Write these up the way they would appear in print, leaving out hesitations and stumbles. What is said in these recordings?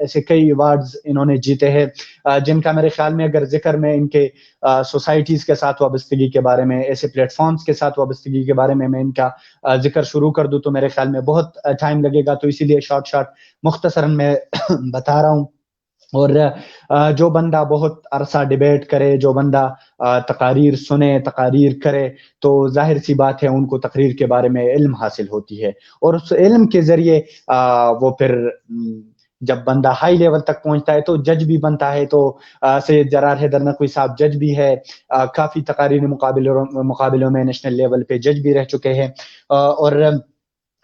ایسے کئی ایوارڈز انہوں نے جیتے ہیں جن کا میرے خیال میں اگر ذکر میں ان کے سوسائٹیز کے ساتھ وابستگی کے بارے میں، ایسے پلیٹ فارمز کے ساتھ وابستگی کے بارے میں ان کا ذکر شروع کر دوں تو میرے خیال میں بہت ٹائم لگے گا، تو اسی لیے شارٹ مختصراً میں بتا رہا ہوں. اور جو بندہ بہت عرصہ ڈیبیٹ کرے، جو بندہ تقاریر سنے، تقاریر کرے، تو ظاہر سی بات ہے ان کو تقریر کے بارے میں علم حاصل ہوتی ہے، اور اس علم کے ذریعے وہ پھر جب بندہ ہائی لیول تک پہنچتا ہے تو جج بھی بنتا ہے. تو سید جرار حیدر نقوی صاحب جج بھی ہے، کافی تقاریری مقابلوں میں نیشنل لیول پہ جج بھی رہ چکے ہیں. اور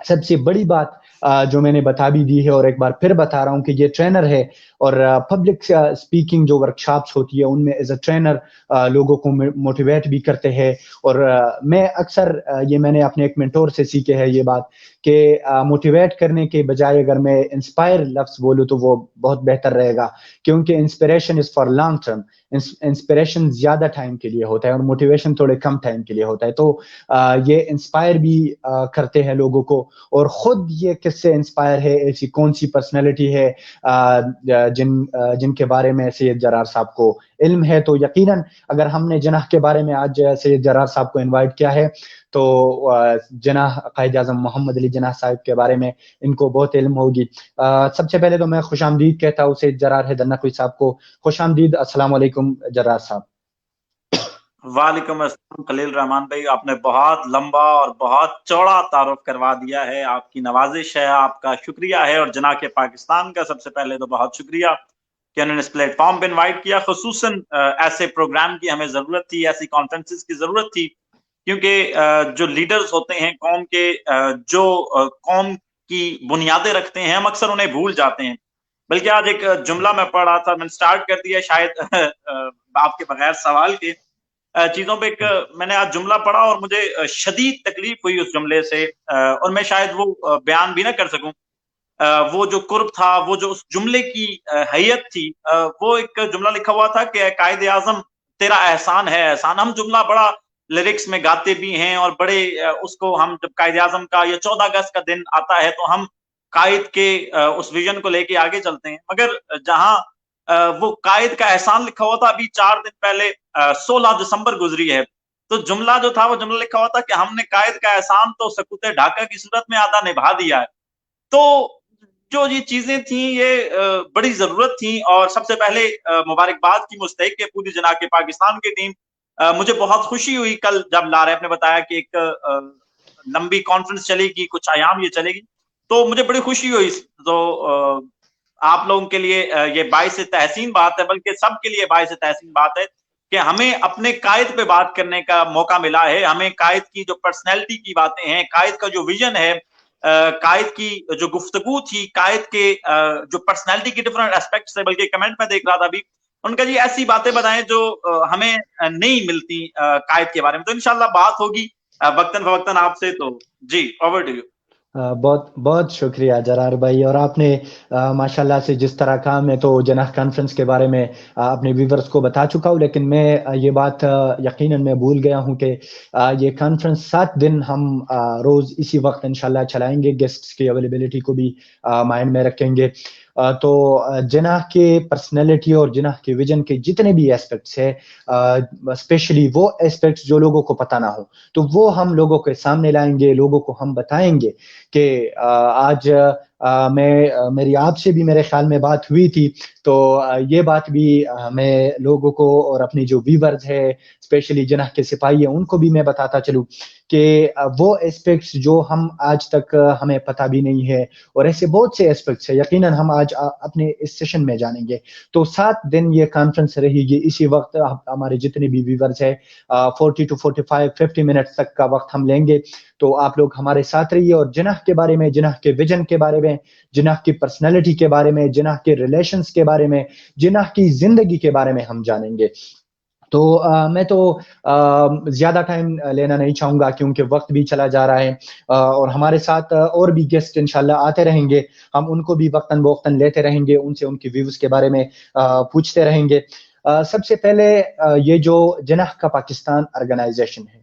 سب سے بڑی بات جو میں نے بتا بھی دی ہے اور ایک بار پھر بتا رہا ہوں کہ یہ ٹرینر ہے، اور پبلک اسپیکنگ جو ورکشاپس ہوتی ہے ان میں ایز اے ٹرینر لوگوں کو موٹیویٹ بھی کرتے ہیں. اور میں اکثر یہ میں نے اپنے ایک مینٹور سے سیکھے ہے یہ بات کہ موٹیویٹ کرنے کے بجائے اگر میں انسپائر لفظ بولوں تو وہ بہت بہتر رہے گا، کیونکہ inspiration is for long term. Inspiration زیادہ ٹائم کے لیے ہوتا ہے اور موٹیویشن تھوڑے کم ٹائم کے لیے ہوتا ہے. تو یہ انسپائر بھی کرتے ہیں لوگوں کو، اور خود یہ کس سے انسپائر ہے، ایسی کون سی پرسنالٹی ہے جن کے بارے میں سید جرار صاحب کو علم ہے. تو یقیناً اگر ہم نے جناح کے بارے میں آج سید جرار صاحب کو انوائٹ کیا ہے تو جناح قائد اعظم محمد علی جناح صاحب کے بارے میں ان کو بہت علم ہوگی. سب سے پہلے تو میں خوش آمدید کہتا ہوں سید جرار حیدر نقوی صاحب کو. خوش آمدید، السلام علیکم جرار صاحب. وعلیکم السلام خلیل رحمان بھائی، آپ نے بہت لمبا اور بہت چوڑا تعارف کروا دیا ہے. آپ کی نوازش ہے، آپ کا شکریہ ہے، اور جناح کے پاکستان کا سب سے پہلے تو بہت شکریہ کہ انہوں نے اس پلیٹ فارم پہ انوائٹ کیا. خصوصاً ایسے پروگرام کی ہمیں ضرورت تھی، ایسی کانفرنسز کی ضرورت تھی، کیونکہ جو لیڈرز ہوتے ہیں قوم کے، جو قوم کی بنیادیں رکھتے ہیں، ہم اکثر انہیں بھول جاتے ہیں. بلکہ آج ایک جملہ میں پڑھ رہا تھا، میں نے سٹارٹ کر دیا شاید آپ کے بغیر سوال کے چیزوں پہ. ایک میں نے آج جملہ پڑھا اور مجھے شدید تکلیف ہوئی اس جملے سے، اور میں شاید وہ بیان بھی نہ کر سکوں. وہ جو قرب تھا، وہ جو اس جملے کی حیت تھی، وہ ایک جملہ لکھا ہوا تھا کہ قائد اعظم تیرا احسان ہے احسان. ہم جملہ بڑا لیرکس میں گاتے بھی ہیں، اور بڑے اس کو ہم جب قائد اعظم کا یا 14 اگست کا دن آتا ہے تو ہم قائد کے اس ویژن کو لے کے آگے چلتے ہیں. مگر جہاں وہ قائد کا احسان لکھا ہوا تھا، ابھی 4 دن پہلے 16 دسمبر گزری ہے، تو جملہ جو تھا وہ جملہ لکھا ہوا تھا کہ ہم نے قائد کا احسان تو سکوت ڈھاکہ کی صورت میں آدھا نبھا دیا ہے. تو جو یہ چیزیں تھیں یہ بڑی ضرورت تھیں، اور سب سے پہلے مبارکباد کی مستحق ہے پوری جناح کے پاکستان کی ٹیم. مجھے بہت خوشی ہوئی کل جب لاریب نے بتایا کہ ایک لمبی کانفرنس چلے گی، کچھ ایام یہ چلے گی، تو مجھے بڑی خوشی ہوئی. تو آپ لوگوں کے لیے یہ باعث تحسین بات ہے، بلکہ سب کے لیے باعث تحسین بات ہے کہ ہمیں اپنے قائد پہ بات کرنے کا موقع ملا ہے. ہمیں قائد کی جو پرسنالٹی کی باتیں ہیں، قائد کا جو ویژن ہے، قائد کی جو گفتگو تھی، قائد کے جو پرسنالٹی کی ڈفرنٹ اسپیکٹس ہے، بلکہ کمنٹ میں دیکھ رہا تھا ابھی ان کا جی ایسی باتیں بتائیں جو ہمیں نہیں ملتی قائد کے بارے میں. تو انشاءاللہ بات ہوگی وقتاً فوقتاً آپ سے. تو جی اوور ٹو یو. بہت بہت شکریہ جرار بھائی. اور آپ نے ماشاءاللہ سے جس طرح کہا، میں تو جناح کانفرنس کے بارے میں اپنے ویورز کو بتا چکا ہوں، لیکن میں یہ بات یقیناً میں بھول گیا ہوں کہ یہ کانفرنس 7 دن ہم روز اسی وقت انشاءاللہ چلائیں گے. گیسٹس کی اویلیبلٹی کو بھی مائنڈ میں رکھیں گے. تو جناح کے پرسنالٹی اور جناح کے ویژن کے جتنے بھی ایسپیکٹس ہیں، اسپیشلی وہ ایسپیکٹس جو لوگوں کو پتہ نہ ہو، تو وہ ہم لوگوں کے سامنے لائیں گے، لوگوں کو ہم بتائیں گے. کہ آج میری آپ سے بھی میرے خیال میں بات ہوئی تھی، تو یہ بات بھی میں لوگوں کو اور اپنی جو ویورز ہے اسپیشلی جناح کے سپاہی ہیں ان کو بھی میں بتاتا چلوں کہ وہ ایسپیکٹس جو ہم آج تک ہمیں پتہ بھی نہیں ہے، اور ایسے بہت سے ایسپیکٹس ہیں یقیناً ہم آج اپنے اس سیشن میں جانیں گے. تو 7 دن یہ کانفرنس رہے گی. اسی وقت ہمارے جتنے بھی ویورز ہیں 40 to 45 50 منٹس تک کا وقت ہم لیں گے. تو آپ لوگ ہمارے ساتھ رہیے اور جناح کے بارے میں، جناح کے ویژن کے بارے میں، جناح کی پرسنالٹی کے بارے میں، جناح کے ریلیشنز کے بارے میں، جناح کی زندگی کے بارے میں ہم جانیں گے. تو میں تو زیادہ ٹائم لینا نہیں چاہوں گا کیونکہ وقت بھی چلا جا رہا ہے، اور ہمارے ساتھ اور بھی گیسٹ انشاءاللہ آتے رہیں گے. ہم ان کو بھی وقتاً بوقتاً لیتے رہیں گے، ان سے ان کی ویوز کے بارے میں پوچھتے رہیں گے. سب سے پہلے یہ جو جناح کا پاکستان آرگنائزیشن ہے،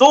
2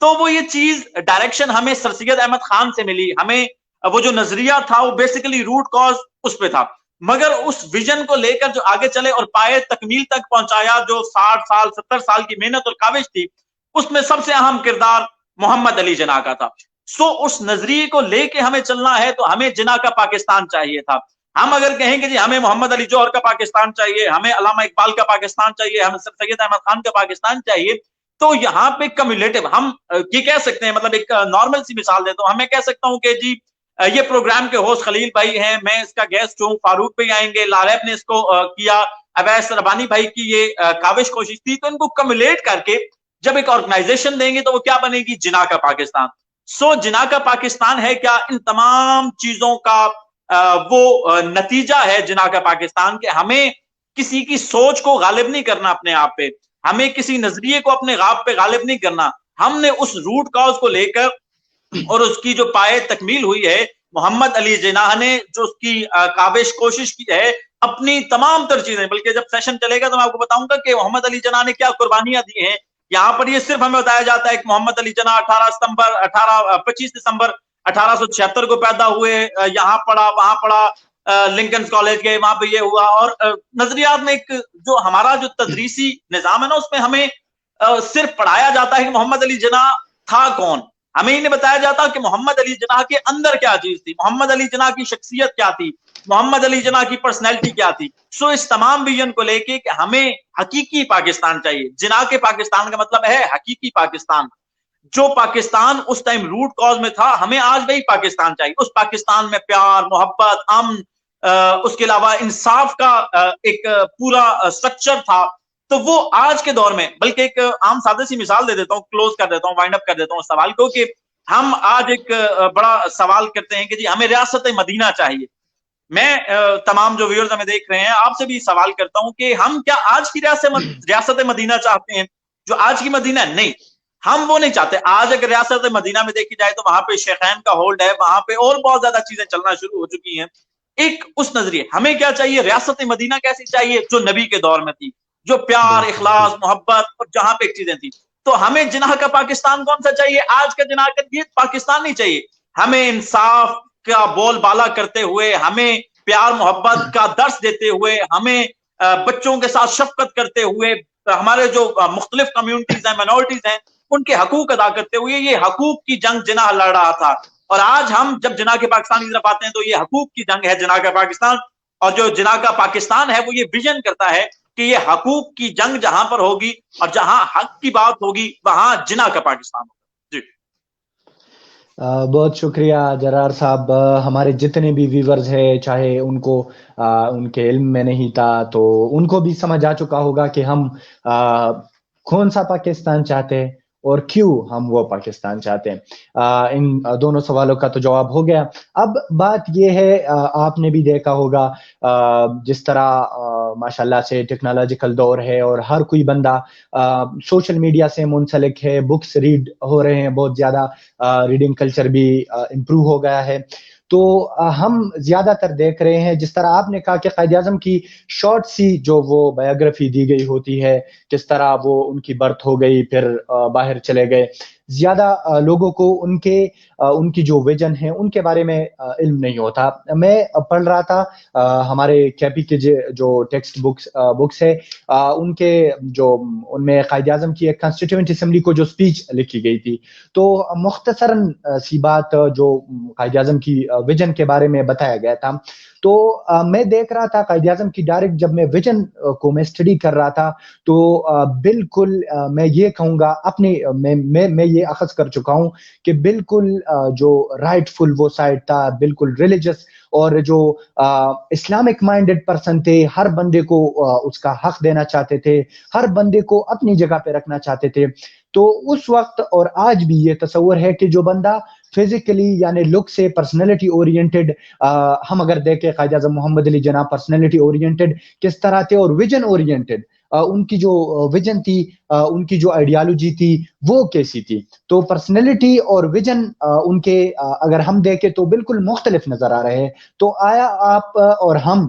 تو وہ یہ چیز ڈائریکشن ہمیں سر سید احمد خان سے ملی. ہمیں وہ جو نظریہ تھا وہ بیسیکلی روٹ کاز اس پہ تھا, مگر اس ویژن کو لے کر جو آگے چلے اور پائے تکمیل تک پہنچایا, جو 60 سال 70 سال کی محنت اور کاوش تھی, اس میں سب سے اہم کردار محمد علی جناح کا تھا. سو اس نظریے کو لے کے ہمیں چلنا ہے تو ہمیں جناح کا پاکستان چاہیے تھا. ہم اگر کہیں کہ جی ہمیں محمد علی جوہر کا پاکستان چاہیے, ہمیں علامہ اقبال کا پاکستان چاہیے, ہمیں سر سید احمد خان کا پاکستان چاہیے, تو یہاں پہ کمیولیٹو ہم یہ کہہ سکتے ہیں, مطلب ایک نارمل سی مثال دیتا ہوں, میں کہہ سکتا ہوں کہ جی یہ پروگرام کے ہوسٹ خلیل بھائی ہیں, میں اس کا گیسٹ ہوں, فاروق بھائی آئیں گے, لاریب نے اس کو کیا, اویس ربانی بھائی کی یہ کاوش کوشش تھی, تو ان کو کمیولیٹ کر کے جب ایک آرگنائزیشن دیں گے تو وہ کیا بنے گی, جناح کا پاکستان. سو جناح کا پاکستان ہے کیا, ان تمام چیزوں کا وہ نتیجہ ہے جناح کا پاکستان, کہ ہمیں کسی کی سوچ کو غالب نہیں کرنا اپنے آپ پہ, ہمیں کسی نظریے کو اپنے غاب پہ غالب نہیں کرنا. ہم نے اس روٹ کاز کو لے کر اور اس کی جو پائے تکمیل ہوئی ہے, محمد علی جناح نے جو اس کی کاوش کوشش کی ہے, اپنی تمام تر چیزیں, بلکہ جب سیشن چلے گا تو میں آپ کو بتاؤں گا کہ محمد علی جناح نے کیا قربانیاں دی ہیں. یہاں پر یہ صرف ہمیں بتایا جاتا ہے کہ محمد علی جناح 25 دسمبر 1876 کو پیدا ہوئے, یہاں پڑھا, وہاں پڑھا, لنکنز کالج گئے, وہاں پہ یہ ہوا. اور نظریات میں ایک جو ہمارا جو تدریسی نظام ہے نا, اس میں ہمیں صرف پڑھایا جاتا ہے کہ محمد علی جناح تھا کون. ہمیں یہ نہیں بتایا جاتا کہ محمد علی جناح کے اندر کیا چیز تھی, محمد علی جناح کی شخصیت کیا تھی, محمد علی جناح کی پرسنالٹی کیا تھی. سو اس تمام ویژن کو لے کے کہ ہمیں حقیقی پاکستان چاہیے. جناح کے پاکستان کا مطلب ہے حقیقی پاکستان, جو پاکستان اس ٹائم روٹ کاز میں تھا, ہمیں آج وہی پاکستان چاہیے. اس پاکستان میں پیار, محبت, امن, اس کے علاوہ انصاف کا ایک پورا سٹرکچر تھا. تو وہ آج کے دور میں, بلکہ ایک عام سادہ سی مثال دے دیتا ہوں, کلوز کر دیتا ہوں, وائنڈ اپ کر دیتا ہوں اس سوال کو, کہ ہم آج ایک بڑا سوال کرتے ہیں کہ جی ہمیں ریاست مدینہ چاہیے. میں تمام جو ویورز ہمیں دیکھ رہے ہیں, آپ سے بھی سوال کرتا ہوں کہ ہم کیا آج کی ریاست مدینہ چاہتے ہیں, جو آج کی مدینہ؟ نہیں, ہم وہ نہیں چاہتے. آج اگر ریاست مدینہ میں دیکھی جائے تو وہاں پہ شیخین کا ہولڈ ہے, وہاں پہ اور بہت زیادہ چیزیں چلنا شروع ہو چکی ہیں. ایک اس نظریے, ہمیں کیا چاہیے, ریاست مدینہ کیسی چاہیے, جو نبی کے دور میں تھی, جو پیار, اخلاص, محبت اور جہاں پہ ایک چیزیں تھی. تو ہمیں جناح کا پاکستان کون سا چاہیے؟ آج کا جناح کا یہ پاکستان نہیں چاہیے. ہمیں انصاف کا بول بالا کرتے ہوئے, ہمیں پیار محبت کا درس دیتے ہوئے, ہمیں بچوں کے ساتھ شفقت کرتے ہوئے, ہمارے جو مختلف کمیونٹیز ہیں, مائنورٹیز ہیں, ان کے حقوق ادا کرتے ہوئے, یہ حقوق کی جنگ جناح لڑ رہا تھا. اور آج ہم جب جناح کے پاکستان کی طرف آتے ہیں تو یہ حقوق کی جنگ ہے جناح کا پاکستان. اور جو جناح کا پاکستان ہے وہ یہ ویژن کرتا ہے کہ یہ حقوق کی جنگ جہاں پر ہوگی اور جہاں حق کی بات ہوگی وہاں جناح کا پاکستان ہوگا. جی بہت شکریہ جرار صاحب. ہمارے جتنے بھی ویورز ہیں, چاہے ان کو ان کے علم میں نہیں تھا تو ان کو بھی سمجھ آ چکا ہوگا کہ ہم کون سا پاکستان چاہتے ہیں اور کیوں ہم وہ پاکستان چاہتے ہیں. ان دونوں سوالوں کا تو جواب ہو گیا. اب بات یہ ہے, آپ نے بھی دیکھا ہوگا جس طرح ماشاءاللہ سے ٹیکنالوجیکل دور ہے اور ہر کوئی بندہ سوشل میڈیا سے منسلک ہے, بکس ریڈ ہو رہے ہیں بہت زیادہ, ریڈنگ کلچر بھی امپروو ہو گیا ہے. تو ہم زیادہ تر دیکھ رہے ہیں, جس طرح آپ نے کہا کہ قائد اعظم کی شارٹ سی جو وہ بایوگرافی دی گئی ہوتی ہے, کس طرح وہ ان کی برتھ ہو گئی پھر باہر چلے گئے, زیادہ لوگوں کو ان کی جو ویژن ہے ان کے بارے میں علم نہیں ہوتا. میں پڑھ رہا تھا ہمارے کیپی کے جو ٹیکسٹ بکس ہے, ان میں قائد اعظم کی ایک کانسٹیٹیوئنٹ اسمبلی کو جو اسپیچ لکھی گئی تھی, تو مختصراً سی بات جو قائد اعظم کی ویژن کے بارے میں بتایا گیا تھا. تو میں دیکھ رہا تھا قائد اعظم کی ڈائریکٹ, جب میں ویژن کو میں اسٹڈی کر رہا تھا تو بالکل میں یہ کہوں گا, اپنے میں یہ اخذ کر چکا ہوں کہ بالکل جو رائٹ فل وہ سائڈ تھا, بالکل ریلیجس اور جو اسلامک مائنڈڈ پرسن تھے, ہر بندے کو اس کا حق دینا چاہتے تھے, ہر بندے کو اپنی جگہ پہ رکھنا چاہتے تھے. تو اس وقت اور آج بھی یہ تصور ہے کہ جو بندہ فزیکلی یعنی لک سے پرسنالٹی اورینٹڈ, ہم اگر دیکھیں قائد اعظم محمد علی جناح پرسنالٹی اورینٹڈ کس طرح تھے اور ویژن اورینٹڈ, ان کی جو ویژن تھی, ان کی جو آئیڈیالوجی تھی وہ کیسی تھی. تو پرسنالٹی اور ویژن ان کے اگر ہم دیکھیں تو بالکل مختلف نظر آ رہے ہیں. تو آیا آپ اور ہم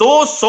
200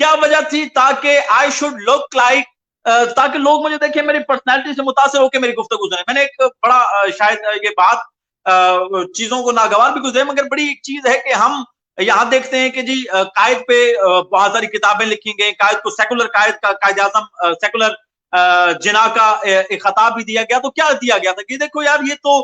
کیا وجہ تھی؟ تاکہ آئی شوڈ لک لائک، تاکہ لوگ مجھے دیکھیں، میری پرسنالٹی سے متاثر ہو کے میری گفتگو سنیں. میں نے ایک بڑا شاید یہ بات چیزوں کو ناگوار بھی گزرے، مگر بڑی ایک چیز ہے کہ ہم یہاں دیکھتے ہیں کہ جی قائد پہ بہت ساری کتابیں لکھی گئی، قائد کو سیکولر قائد اعظم سیکولر جناح کا ایک خطاب بھی دیا گیا. تو کیا دیا گیا تھا کہ دیکھو یار یہ تو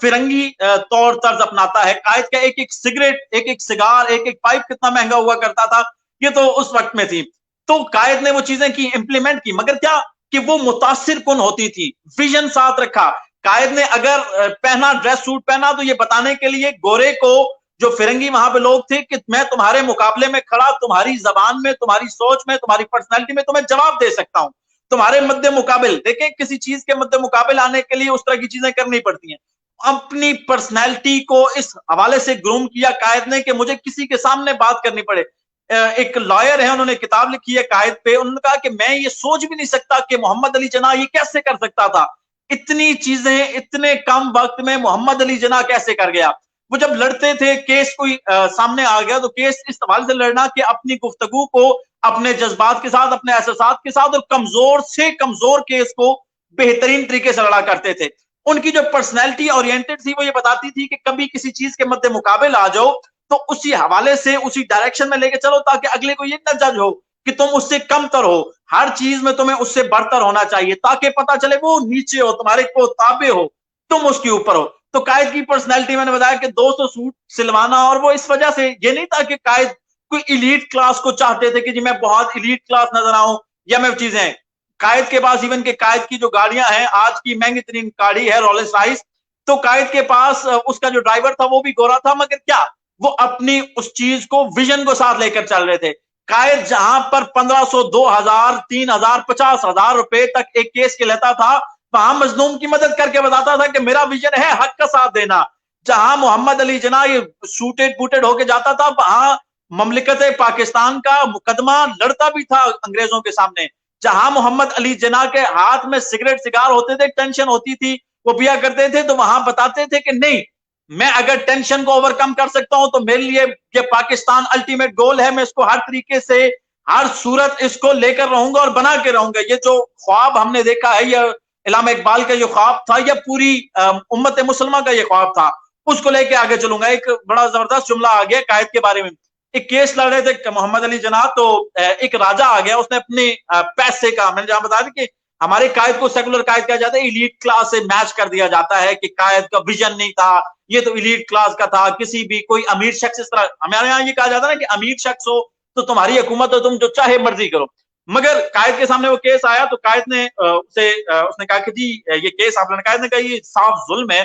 فرنگی طور طرز اپناتا ہے. قائد کا ایک ایک سگریٹ، ایک ایک سگار، ایک ایک پائپ کتنا مہنگا ہوا کرتا تھا، یہ تو اس وقت میں تھی. تو قائد نے وہ چیزیں کی، امپلیمنٹ کی، مگر کیا کہ وہ متاثر کن ہوتی تھی. ویژن ساتھ رکھا. قائد نے اگر پہنا، ڈریس سوٹ پہنا، تو یہ بتانے کے لیے گورے کو، جو فرنگی وہاں پہ لوگ تھے، کہ میں تمہارے مقابلے میں کھڑا، تمہاری زبان میں، تمہاری سوچ میں، تمہاری پرسنالٹی میں تمہیں جواب دے سکتا ہوں. تمہارے مد مقابل دیکھیں، کسی چیز کے مد مقابل آنے کے لیے اس طرح کی چیزیں کرنی پڑتی ہیں. اپنی پرسنالٹی کو اس حوالے سے گروم کیا قائد نے کہ مجھے کسی کے سامنے بات کرنی پڑے. ایک لائر ہے، انہوں نے کتاب لکھی ہے قائد پہ، انہوں نے کہا کہ میں یہ سوچ بھی نہیں سکتا کہ محمد علی جناح یہ کیسے کر سکتا تھا. اتنی چیزیں اتنے کم وقت میں محمد علی جناح کیسے کر گیا. وہ جب لڑتے تھے، کیس کوئی سامنے آ گیا، تو کیس اس حوالے سے لڑنا کہ اپنی گفتگو کو اپنے جذبات کے ساتھ، اپنے احساسات کے ساتھ، اور کمزور سے کمزور کیس کو بہترین طریقے سے لڑا کرتے تھے. ان کی جو پرسنالٹی اورینٹڈ تھی، وہ یہ بتاتی تھی کہ کبھی کسی چیز کے مد مقابل آ جاؤ تو اسی حوالے سے، اسی ڈائریکشن میں لے کے چلو، تاکہ اگلے کو یہ نہ جج ہو کہ تم اس سے کم تر ہو. ہر چیز میں تمہیں اس سے برتر ہونا چاہیے، تاکہ پتا چلے وہ نیچے ہو، تمہارے کو تابع ہو، تم اس کے اوپر ہو. تو قائد کی پرسنالٹی میں نے بتایا کہ 200 سوٹ سلوانا، اور وہ اس وجہ سے یہ نہیں تھا کہ قائد کوئی ایلیٹ کلاس کو چاہتے تھے کہ جی میں بہت ایلیٹ کلاس نظر آؤں یا میں چیزیں. قائد کے پاس ایون کہ قائد کی جو گاڑیاں ہیں، آج کی مہنگی ترین گاڑی ہے رولس رائس، تو قائد کے پاس اس کا جو ڈرائیور تھا وہ بھی گورا تھا، مگر کیا وہ اپنی اس چیز کو، ویژن کو ساتھ لے کر چل رہے تھے. قائد جہاں پر 1500 2000 3000 50,000 روپے تک ایک کیس کے لیتا تھا، وہاں مظلوم کی مدد کر کے بتاتا تھا کہ میرا ویژن ہے حق کا ساتھ دینا. جہاں محمد علی جناح یہ سوٹڈ بوٹڈ ہو کے جاتا تھا، وہاں مملکت پاکستان کا مقدمہ لڑتا بھی تھا انگریزوں کے سامنے. جہاں محمد علی جناح کے ہاتھ میں سگریٹ سگار ہوتے تھے، ٹینشن ہوتی تھی، وہ پیا کرتے تھے، تو وہاں بتاتے تھے کہ نہیں، میں اگر ٹینشن کو اوور کم کر سکتا ہوں تو میرے لیے یہ پاکستان الٹیمیٹ گول ہے. میں اس کو ہر طریقے سے، ہر صورت اس کو لے کر رہوں گا اور بنا کے رہوں گا. یہ جو خواب ہم نے دیکھا ہے، یہ علامہ اقبال کا یہ خواب تھا، یا پوری امت مسلمہ کا یہ خواب تھا، اس کو لے کے آگے چلوں گا. ایک بڑا زبردست جملہ آ گیا قائد کے بارے میں. ایک کیس لڑ رہے تھے محمد علی جناح، تو ایک راجہ آ گیا، اس نے اپنے پیسے کا، میں نے جہاں بتا دیا کہ ہمارے قائد کو سیکولر قائد کہا جاتا ہے، ایلیٹ کلاس سے میچ کر دیا جاتا ہے کہ قائد کا ویژن نہیں تھا، یہ تو ایلیٹ کلاس کا تھا. کسی بھی کوئی امیر شخص، اس طرح ہمارے یہاں یہ کہا جاتا ہے نا کہ امیر شخص ہو تو تمہاری حکومت ہو، تم جو چاہے مرضی کرو. مگر قائد کے سامنے وہ کیس آیا تو قائد نے اس نے کہا کہ جی یہ کیس آپ نے، قائد نے کہا یہ صاف ظلم ہے.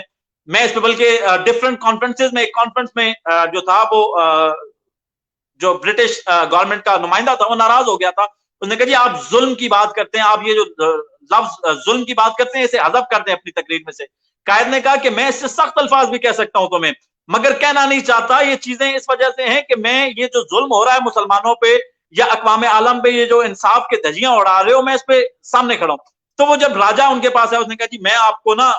میں اس پہ بلکہ ڈفرنٹ کانفرنسز میں، ایک کانفرنس میں جو تھا، وہ جو برٹش گورنمنٹ کا نمائندہ تھا وہ ناراض ہو گیا تھا. اس نے کہا جی آپ ظلم کی بات کرتے ہیں، آپ یہ جو لفظ ظلم کی بات کرتے ہیں اسے حذف کر دیں اپنی تقریر میں سے. قائد نے کہا کہ میں اس سے سخت الفاظ بھی کہہ سکتا ہوں تمہیں، مگر کہنا نہیں چاہتا. یہ چیزیں اس وجہ سے ہیں کہ میں یہ جو ظلم ہو رہا ہے مسلمانوں پہ یا اقوام عالم پہ، یہ جو انصاف کے دھجیاں اڑا رہے ہو، میں اس پہ سامنے کھڑا ہوں. تو وہ جب راجہ ان کے پاس ہے، اس نے کہا جی میں آپ کو نا،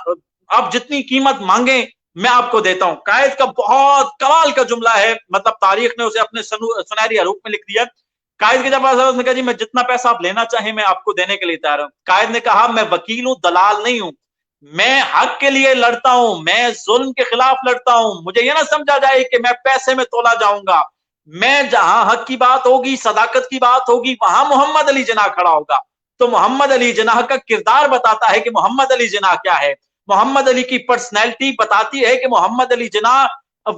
آپ جتنی قیمت مانگیں میں آپ کو دیتا ہوں. قائد کا بہت کمال کا جملہ ہے، مطلب تاریخ نے اسے اپنے سنہری حروف میں لکھ دیا. قائد کے جب پاس ہے، اس نے کہا جی میں جتنا پیسہ آپ لینا چاہیں میں آپ کو دینے کے لیے تیار ہوں. قائد نے کہا میں وکیل ہوں، دلال نہیں ہوں، میں حق کے لیے لڑتا ہوں، میں ظلم کے خلاف لڑتا ہوں. مجھے یہ نہ سمجھا جائے کہ میں پیسے میں تولا جاؤں گا. میں جہاں حق کی بات ہوگی، صداقت کی بات ہوگی، وہاں محمد علی جناح کھڑا ہوگا. تو محمد علی جناح کا کردار بتاتا ہے کہ محمد علی جناح کیا ہے. محمد علی کی پرسنالٹی بتاتی ہے کہ محمد علی جناح،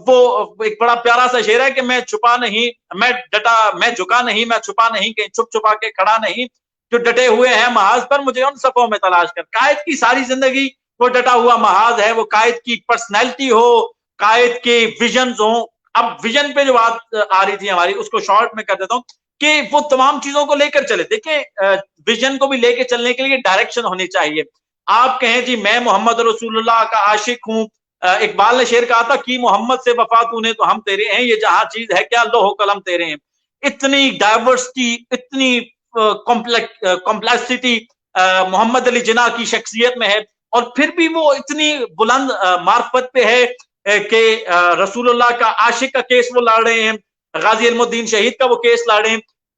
وہ ایک بڑا پیارا سا شعر ہے کہ میں چھپا نہیں، میں ڈٹا، میں جھکا نہیں، میں چھپا نہیں، کہیں چھپ چھپا کے کھڑا نہیں، جو ڈٹے ہوئے ہیں محاذ پر مجھے ان صفوں میں تلاش کر. قائد کی ساری زندگی وہ ڈٹا ہوا محاذ ہے. وہ قائد کی پرسنالٹی ہو، قائد کے ویژنز ہوں. اب ویژن پہ جو بات آ رہی تھی ہماری، اس کو شارٹ میں کر دیتا ہوں کہ وہ تمام چیزوں کو لے کر چلے. دیکھیں ویژن کو بھی لے کے چلنے کے لیے ڈائریکشن ہونی چاہیے. آپ کہیں جی میں محمد رسول اللہ کا عاشق ہوں. اقبال نے شعر کہا تھا کہ محمد سے وفا تو نے تو ہم تیرے ہیں، یہ جہاں چیز ہے کیا لوح و قلم تیرے ہیں. اتنی ڈائیورسٹی، اتنی کمپلیکسٹی محمد علی جناح کی شخصیت میں ہے، اور پھر بھی وہ اتنی بلند معرفت پہ ہے کہ رسول اللہ کا عاشق کا کیس وہ لڑ رہے ہیں، غازی علم الدین شہید کا وہ کیس لڑ رہے ہیں.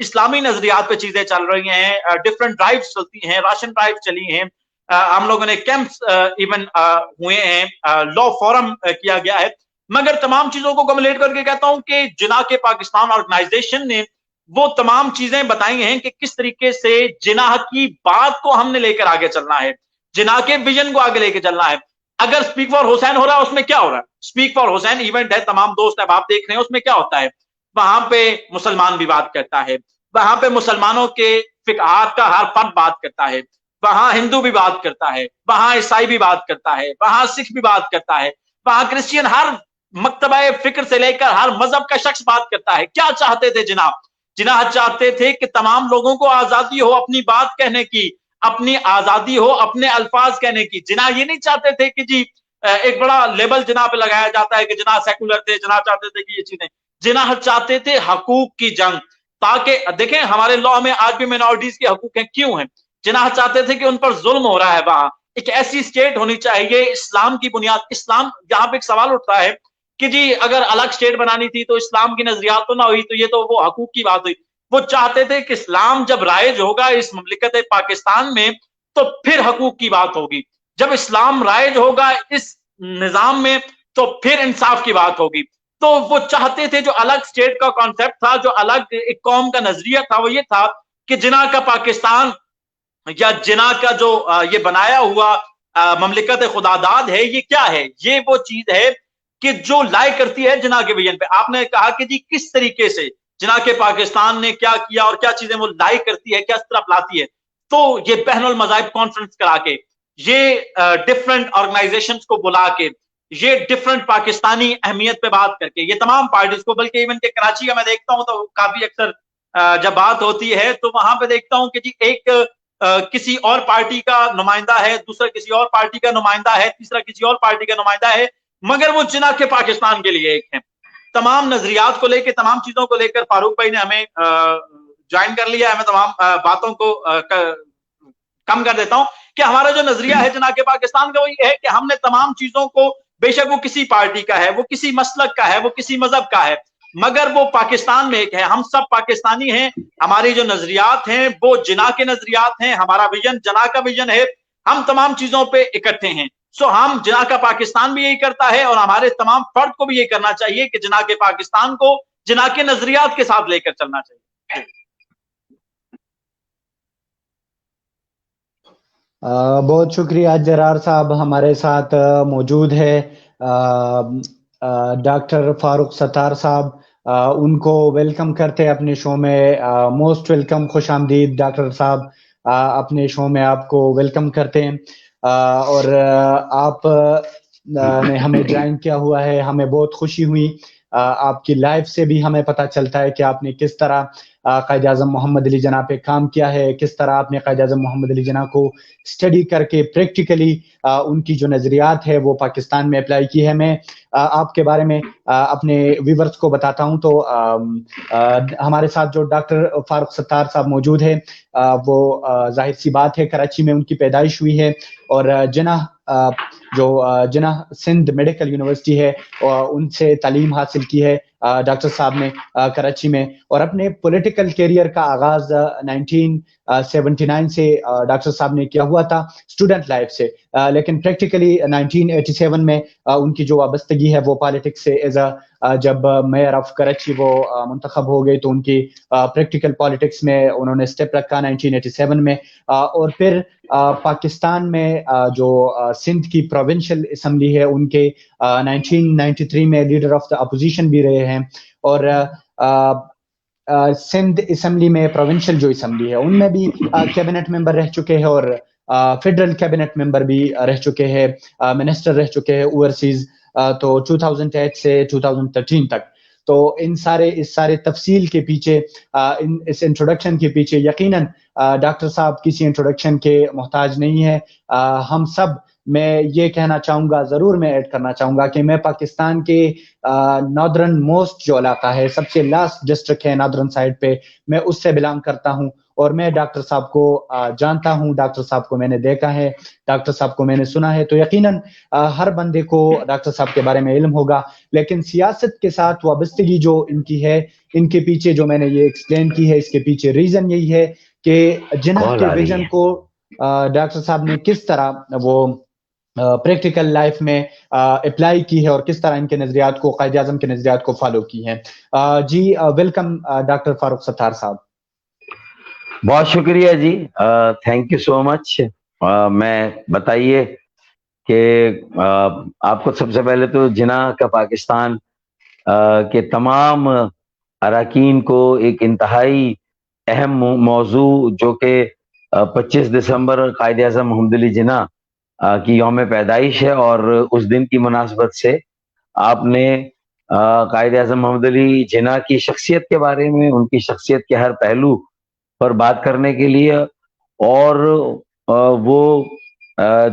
اسلامی نظریات پہ چیزیں چل رہی ہیں, ڈفرنٹ ڈرائیوز چلتی ہیں, راشن ڈرائیو چلی ہیں, ہم لوگوں نے کیمپس ایون ہوئے ہیں, لا فورم کیا گیا ہے. مگر تمام چیزوں کو کمپلیٹ کر کے کہتا ہوں کہ جناح کے پاکستان آرگنائزیشن نے وہ تمام چیزیں بتائی ہیں کہ کس طریقے سے جناح کی بات کو ہم نے لے کر آگے چلنا ہے, جناح کے ویژن کو آگے لے کے چلنا ہے. اگر اسپیک فار حسین ہو رہا ہے اس میں کیا ہو رہا ہے؟ اسپیک فار حسین ایونٹ ہے, تمام دوست اب آپ دیکھ رہے ہیں, اس میں کیا ہوتا ہے؟ وہاں پہ مسلمان بھی بات کرتا ہے, وہاں پہ مسلمانوں کے فقہات کا ہر فرد بات کرتا ہے, وہاں ہندو بھی بات کرتا ہے, وہاں عیسائی بھی بات کرتا ہے, وہاں سکھ بھی بات کرتا ہے, وہاں کرسچین, ہر مکتبہ فکر سے لے کر ہر مذہب کا شخص بات کرتا ہے. کیا چاہتے تھے جناح؟ جناح چاہتے تھے کہ تمام لوگوں کو آزادی ہو اپنی بات کہنے کی, اپنی آزادی ہو اپنے الفاظ کہنے کی. جناح یہ نہیں چاہتے تھے کہ جی ایک بڑا لیبل جناح پہ لگایا جاتا ہے کہ جناح سیکولر تھے, جناح چاہتے تھے کہ یہ چیزیں. جناح چاہتے تھے حقوق کی جنگ, تاکہ دیکھیں ہمارے لاء میں آج بھی مائنورٹیز کے حقوق ہیں, کیوں ہیں؟ جناح چاہتے تھے کہ ان پر ظلم ہو رہا ہے, وہاں ایک ایسی اسٹیٹ ہونی چاہیے اسلام کی بنیاد. اسلام, یہاں پہ ایک سوال اٹھتا ہے کہ جی اگر الگ اسٹیٹ بنانی تھی تو اسلام کی نظریات تو نہ ہوئی, تو یہ تو وہ حقوق کی بات ہوئی. وہ چاہتے تھے کہ اسلام جب رائج ہوگا اس مملکت پاکستان میں تو پھر حقوق کی بات ہوگی, جب اسلام رائج ہوگا اس نظام میں تو پھر انصاف کی بات ہوگی. تو وہ چاہتے تھے جو الگ اسٹیٹ کا کانسیپٹ تھا, جو الگ ایک قوم کا نظریہ تھا, وہ یہ تھا کہ جناح کا پاکستان یا جناح کا جو یہ بنایا ہوا مملکت خداداد ہے, یہ کیا ہے؟ یہ وہ چیز ہے کہ جو لائے کرتی ہے جناح کے ویژن پہ. آپ نے کہا کہ جی کس طریقے سے جناح کے پاکستان نے کیا کیا اور کیا چیزیں وہ لائے کرتی ہے, کیا اس طرح لاتی ہے. تو یہ بین المذاہب کانفرنس کرا کے, یہ ڈفرنٹ آرگنائزیشنز کو بلا کے, یہ ڈفرنٹ پاکستانی اہمیت پہ بات کر کے, یہ تمام پارٹیز کو, بلکہ ایون کہ کراچی کا میں دیکھتا ہوں تو کافی اکثر جب بات ہوتی ہے تو وہاں پہ دیکھتا ہوں کہ جی ایک کسی اور پارٹی کا نمائندہ ہے, دوسرا کسی اور پارٹی کا نمائندہ ہے, تیسرا کسی اور پارٹی کا نمائندہ ہے, مگر وہ جناح کے پاکستان کے لیے ایک ہیں. تمام نظریات کو لے کے, تمام چیزوں کو لے کر فاروق بھائی نے ہمیں جوائن کر لیا ہے. میں تمام باتوں کو کم کر دیتا ہوں کہ ہمارا جو نظریہ ہے جناح کے پاکستان کا وہ یہ ہے کہ ہم نے تمام چیزوں کو, بے شک وہ کسی پارٹی کا ہے, وہ کسی مسلک کا ہے, وہ کسی مذہب کا ہے, مگر وہ پاکستان میں ایک ہے. ہم سب پاکستانی ہیں, ہماری جو نظریات ہیں وہ جناح کے نظریات ہیں, ہمارا ویژن جناح کا ویژن ہے, ہم تمام چیزوں پہ اکٹھے ہیں. سو ہم جناح کا پاکستان بھی یہی کرتا ہے اور ہمارے تمام فرد کو بھی یہ کرنا چاہیے کہ جناح کے پاکستان کو جناح کے نظریات کے ساتھ لے کر چلنا چاہیے. بہت شکریہ جرار صاحب, ہمارے ساتھ موجود ہے ڈاکٹر فاروق ستار صاحب, ان کو ویلکم کرتے اپنے شو میں. موسٹ ویلکم, خوش آمدید ڈاکٹر صاحب, اپنے شو میں آپ کو ویلکم کرتے ہیں. اور آپ نے ہمیں جوائن کیا ہوا ہے, ہمیں بہت خوشی ہوئی. آپ کی لائف سے بھی ہمیں پتہ چلتا ہے کہ آپ نے کس طرح قائد اعظم محمد علی جناح پہ کام کیا ہے, کس طرح آپ نے قائد اعظم محمد علی جناح کو اسٹڈی کر کے پریکٹیکلی ان کی جو نظریات ہے وہ پاکستان میں اپلائی کی ہے. میں آپ کے بارے میں اپنے ویورز کو بتاتا ہوں. تو ہمارے ساتھ جو ڈاکٹر فاروق ستار صاحب موجود ہے, وہ ظاہر سی بات ہے کراچی میں ان کی پیدائش ہوئی ہے, اور جناح سندھ میڈیکل یونیورسٹی ہے ان سے تعلیم حاصل کی ہے ڈاکٹر صاحب نے کراچی میں. اور اپنے پولیٹیکل کیریئر کا آغاز 1979 سے ڈاکٹر صاحب نے کیا ہوا تھا اسٹوڈنٹ لائف سے, لیکن پریکٹیکلی 1987 میں ان کی جو وابستگی ہے وہ پالیٹکس سے جب میئر آف کراچی وہ منتخب ہو گئی تو ان کی پریکٹیکل پالیٹکس میں انہوں نے اسٹیپ رکھا 1987 میں. اور پھر پاکستان میں جو سندھ کی پروونشل اسمبلی ہے ان کے 1993 میں لیڈر آف دا اپوزیشن بھی رہے ہیں, اور سندھ اسمبلی میں پروونشل جو اسمبلی ہے ان میں بھی کیبنٹ ممبر رہ چکے ہیں, اور فیڈرل کیبنٹ ممبر بھی رہ چکے ہیں, منسٹر رہ چکے ہیں اوورسیز, تو 2008 سے 2013 تک. تو اس سارے تفصیل کے پیچھے, اس انٹروڈکشن کے پیچھے یقیناً ڈاکٹر صاحب کسی انٹروڈکشن کے محتاج نہیں ہے. ہم سب, میں یہ کہنا چاہوں گا, ضرور میں ایڈ کرنا چاہوں گا کہ میں پاکستان کے ناردرن موسٹ جو علاقہ ہے, سب سے لاسٹ ڈسٹرکٹ ہے ناردرن سائڈ پہ, میں اس سے بلانگ کرتا ہوں, اور میں ڈاکٹر صاحب کو جانتا ہوں, ڈاکٹر صاحب کو میں نے دیکھا ہے, ڈاکٹر صاحب کو میں نے سنا ہے, تو یقیناً ہر بندے کو ڈاکٹر صاحب کے بارے میں علم ہوگا. لیکن سیاست کے ساتھ وابستگی جو ان کی ہے, ان کے پیچھے جو میں نے یہ ایکسپلین کی ہے, اس کے پیچھے ریزن یہی ہے کہ جناح کے ویژن کو ڈاکٹر صاحب نے کس طرح وہ پریکٹیکل لائف میں اپلائی کی ہے اور کس طرح ان کے نظریات کو, قائد اعظم کے نظریات کو فالو کی ہیں. جی ویلکم ڈاکٹر فاروق ستار صاحب. بہت شکریہ جی, تھینک یو سو مچ. میں بتائیے کہ آپ کو سب سے پہلے تو جناح کا پاکستان کے تمام اراکین کو ایک انتہائی اہم موضوع جو کہ 25 دسمبر قائد اعظم محمد علی جناح کی یوم پیدائش ہے, اور اس دن کی مناسبت سے آپ نے قائد اعظم محمد علی جناح کی شخصیت کے بارے میں, ان کی شخصیت کے ہر پہلو پر بات کرنے کے لیے, اور وہ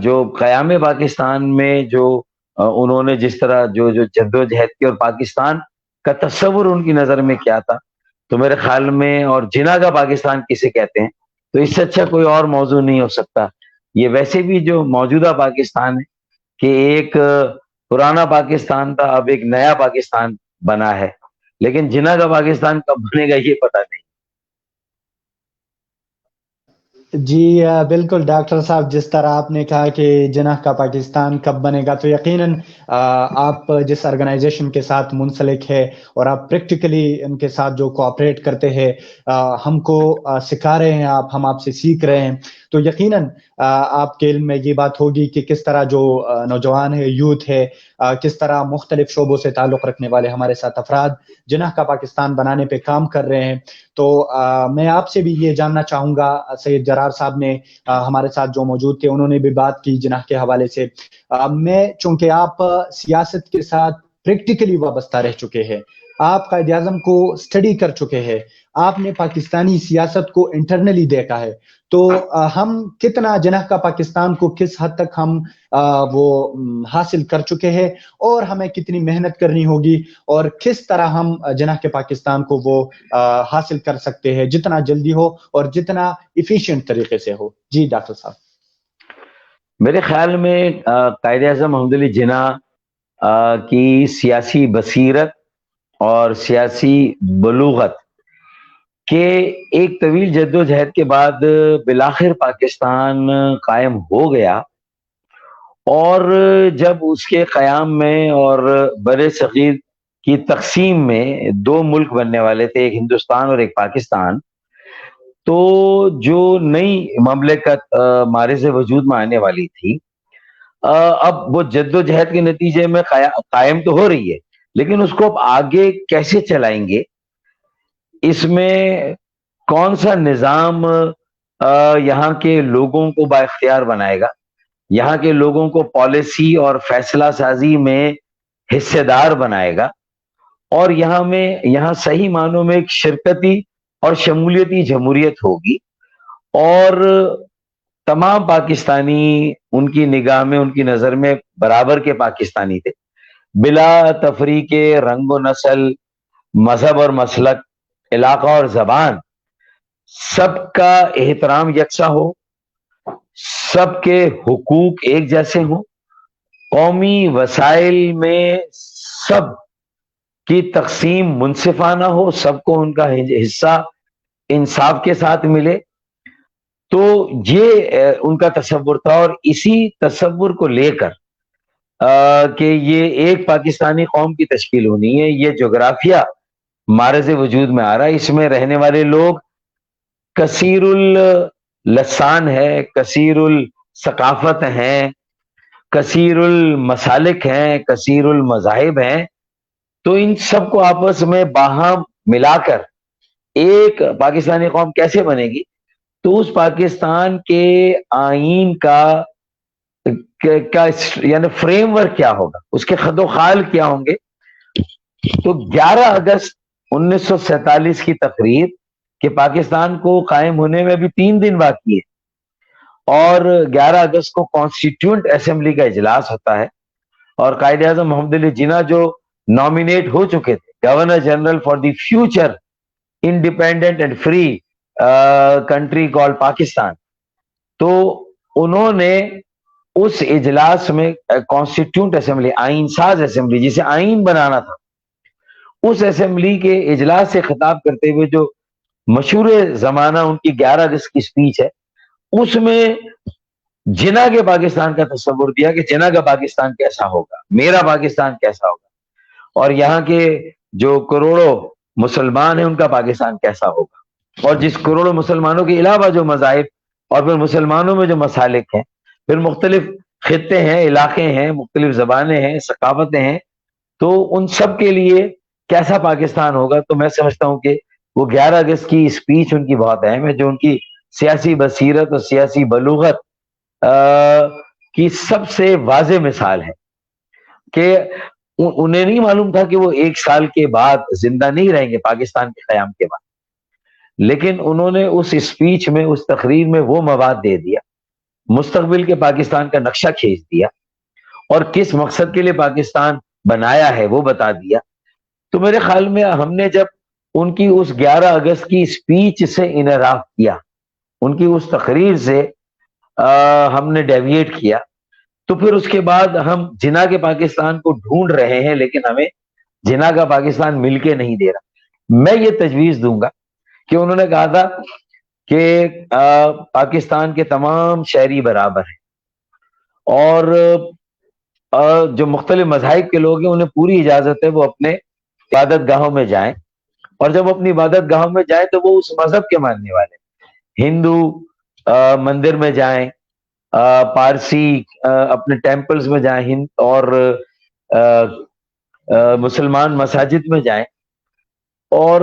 جو قیام پاکستان میں جو انہوں نے جس طرح جو جدوجہد کی اور پاکستان کا تصور ان کی نظر میں کیا تھا, تو میرے خیال میں, اور جناح کا پاکستان کسے کہتے ہیں, تو اس سے اچھا کوئی اور موضوع نہیں ہو سکتا. یہ ویسے بھی جو موجودہ پاکستان ہے کہ ایک پرانا پاکستان تھا, اب ایک نیا پاکستان بنا ہے, لیکن جناح کا پاکستان کب بنے گا یہ پتہ نہیں. جی بالکل ڈاکٹر صاحب, جس طرح آپ نے کہا کہ جناح کا پاکستان کب بنے گا, تو یقیناً آپ جس آرگنائزیشن کے ساتھ منسلک ہے اور آپ پریکٹیکلی ان کے ساتھ جو کوآپریٹ کرتے ہیں, ہم کو سکھا رہے ہیں آپ, ہم آپ سے سیکھ رہے ہیں, تو یقیناً آپ کے علم میں یہ بات ہوگی کہ کس طرح جو نوجوان ہے, یوتھ ہے, کس طرح مختلف شعبوں سے تعلق رکھنے والے ہمارے ساتھ افراد جناح کا پاکستان بنانے پہ کام کر رہے ہیں. تو میں آپ سے بھی یہ جاننا چاہوں گا, سید جرار صاحب نے ہمارے ساتھ جو موجود تھے انہوں نے بھی بات کی جناح کے حوالے سے. میں چونکہ آپ سیاست کے ساتھ پریکٹیکلی وابستہ رہ چکے ہیں, آپ قائد اعظم کو اسٹڈی کر چکے ہیں, آپ نے پاکستانی سیاست کو انٹرنلی دیکھا ہے, تو ہم کتنا جناح کا پاکستان کو کس حد تک ہم وہ حاصل کر چکے ہیں, اور ہمیں کتنی محنت کرنی ہوگی, اور کس طرح ہم جناح کے پاکستان کو وہ حاصل کر سکتے ہیں جتنا جلدی ہو اور جتنا ایفیشینٹ طریقے سے ہو. جی ڈاکٹر صاحب. میرے خیال میں قائد اعظم محمد علی جناح کی سیاسی بصیرت اور سیاسی بلوغت کہ ایک طویل جدوجہد کے بعد بالآخر پاکستان قائم ہو گیا, اور جب اس کے قیام میں اور بر صغیر کی تقسیم میں دو ملک بننے والے تھے, ایک ہندوستان اور ایک پاکستان, تو جو نئی مملکت معرض وجود میں آنے والی تھی, اب وہ جدوجہد کے نتیجے میں قائم تو ہو رہی ہے, لیکن اس کو اب آگے کیسے چلائیں گے, اس میں کون سا نظام یہاں کے لوگوں کو بااختیار بنائے گا, یہاں کے لوگوں کو پالیسی اور فیصلہ سازی میں حصے دار بنائے گا, اور یہاں صحیح معنوں میں ایک شرکتی اور شمولیتی جمہوریت ہوگی, اور تمام پاکستانی ان کی نگاہ میں, ان کی نظر میں برابر کے پاکستانی تھے, بلا تفریق رنگ و نسل, مذہب اور مسلک, علاقہ اور زبان, سب کا احترام یکساں ہو, سب کے حقوق ایک جیسے ہوں, قومی وسائل میں سب کی تقسیم منصفانہ ہو, سب کو ان کا حصہ انصاف کے ساتھ ملے. تو یہ ان کا تصور تھا, اور اسی تصور کو لے کر کہ یہ ایک پاکستانی قوم کی تشکیل ہونی ہے, یہ جغرافیہ معرض وجود میں آ رہا ہے. اس میں رہنے والے لوگ کثیر اللسان ہے, کثیر الثقافت ہیں, کثیر المسالک ہیں, کثیر المذاہب ہیں, تو ان سب کو آپس میں باہم ملا کر ایک پاکستانی قوم کیسے بنے گی, تو اس پاکستان کے آئین کا یعنی فریم ورک کیا ہوگا, اس کے خد و خال کیا ہوں گے. تو 11 اگست 1947 کی تقریر کہ پاکستان کو قائم ہونے میں ابھی 3 دن باقی ہے, اور 11 اگست کو کانسٹیٹیوئنٹ اسمبلی کا اجلاس ہوتا ہے, اور قائد اعظم محمد علی جناح جو نامینیٹ ہو چکے تھے governor general for the future independent and free country called Pakistan. تو انہوں نے اس اجلاس میں کانسٹیٹیوٹ اسمبلی, آئین ساز اسمبلی, جسے آئین بنانا تھا, اس اسمبلی کے اجلاس سے خطاب کرتے ہوئے جو مشہور زمانہ ان کی 11 اگست کی اسپیچ ہے, اس میں جنا کے پاکستان کا تصور دیا کہ جنا کا پاکستان کیسا ہوگا, میرا پاکستان کیسا ہوگا, اور یہاں کے جو کروڑوں مسلمان ہیں ان کا پاکستان کیسا ہوگا, اور جس کروڑوں مسلمانوں کے علاوہ جو مذاہب اور پھر مسلمانوں میں جو مسالک ہیں, پھر مختلف خطے ہیں, علاقے ہیں, مختلف زبانیں ہیں, ثقافتیں ہیں, تو ان سب کے لیے کیسا پاکستان ہوگا. تو میں سمجھتا ہوں کہ وہ 11 اگست کی اسپیچ ان کی بہت اہم ہے, جو ان کی سیاسی بصیرت اور سیاسی بلوغت کی سب سے واضح مثال ہے کہ انہیں نہیں معلوم تھا کہ وہ 1 سال کے بعد زندہ نہیں رہیں گے پاکستان کے قیام کے بعد, لیکن انہوں نے اس اسپیچ میں, اس تقریر میں وہ مواد دے دیا, مستقبل کے پاکستان کا نقشہ کھینچ دیا, اور کس مقصد کے لیے پاکستان بنایا ہے وہ بتا دیا. تو میرے خیال میں ہم نے جب ان کی اس 11 اگست کی اسپیچ سے انحراف کیا, ان کی اس تقریر سے ہم نے ڈیویٹ کیا, تو پھر اس کے بعد ہم جنا کے پاکستان کو ڈھونڈ رہے ہیں, لیکن ہمیں جنا کا پاکستان مل کے نہیں دے رہا. میں یہ تجویز دوں گا کہ انہوں نے کہا تھا کہ پاکستان کے تمام شہری برابر ہیں, اور جو مختلف مذاہب کے لوگ ہیں انہیں پوری اجازت ہے وہ اپنے عبادت گاہوں میں جائیں, اور جب اپنی عبادت گاہوں میں جائیں تو وہ اس مذہب کے ماننے والے, ہندو مندر میں جائیں, پارسی اپنے ٹیمپلز میں جائیں, اور مسلمان مساجد میں جائیں, اور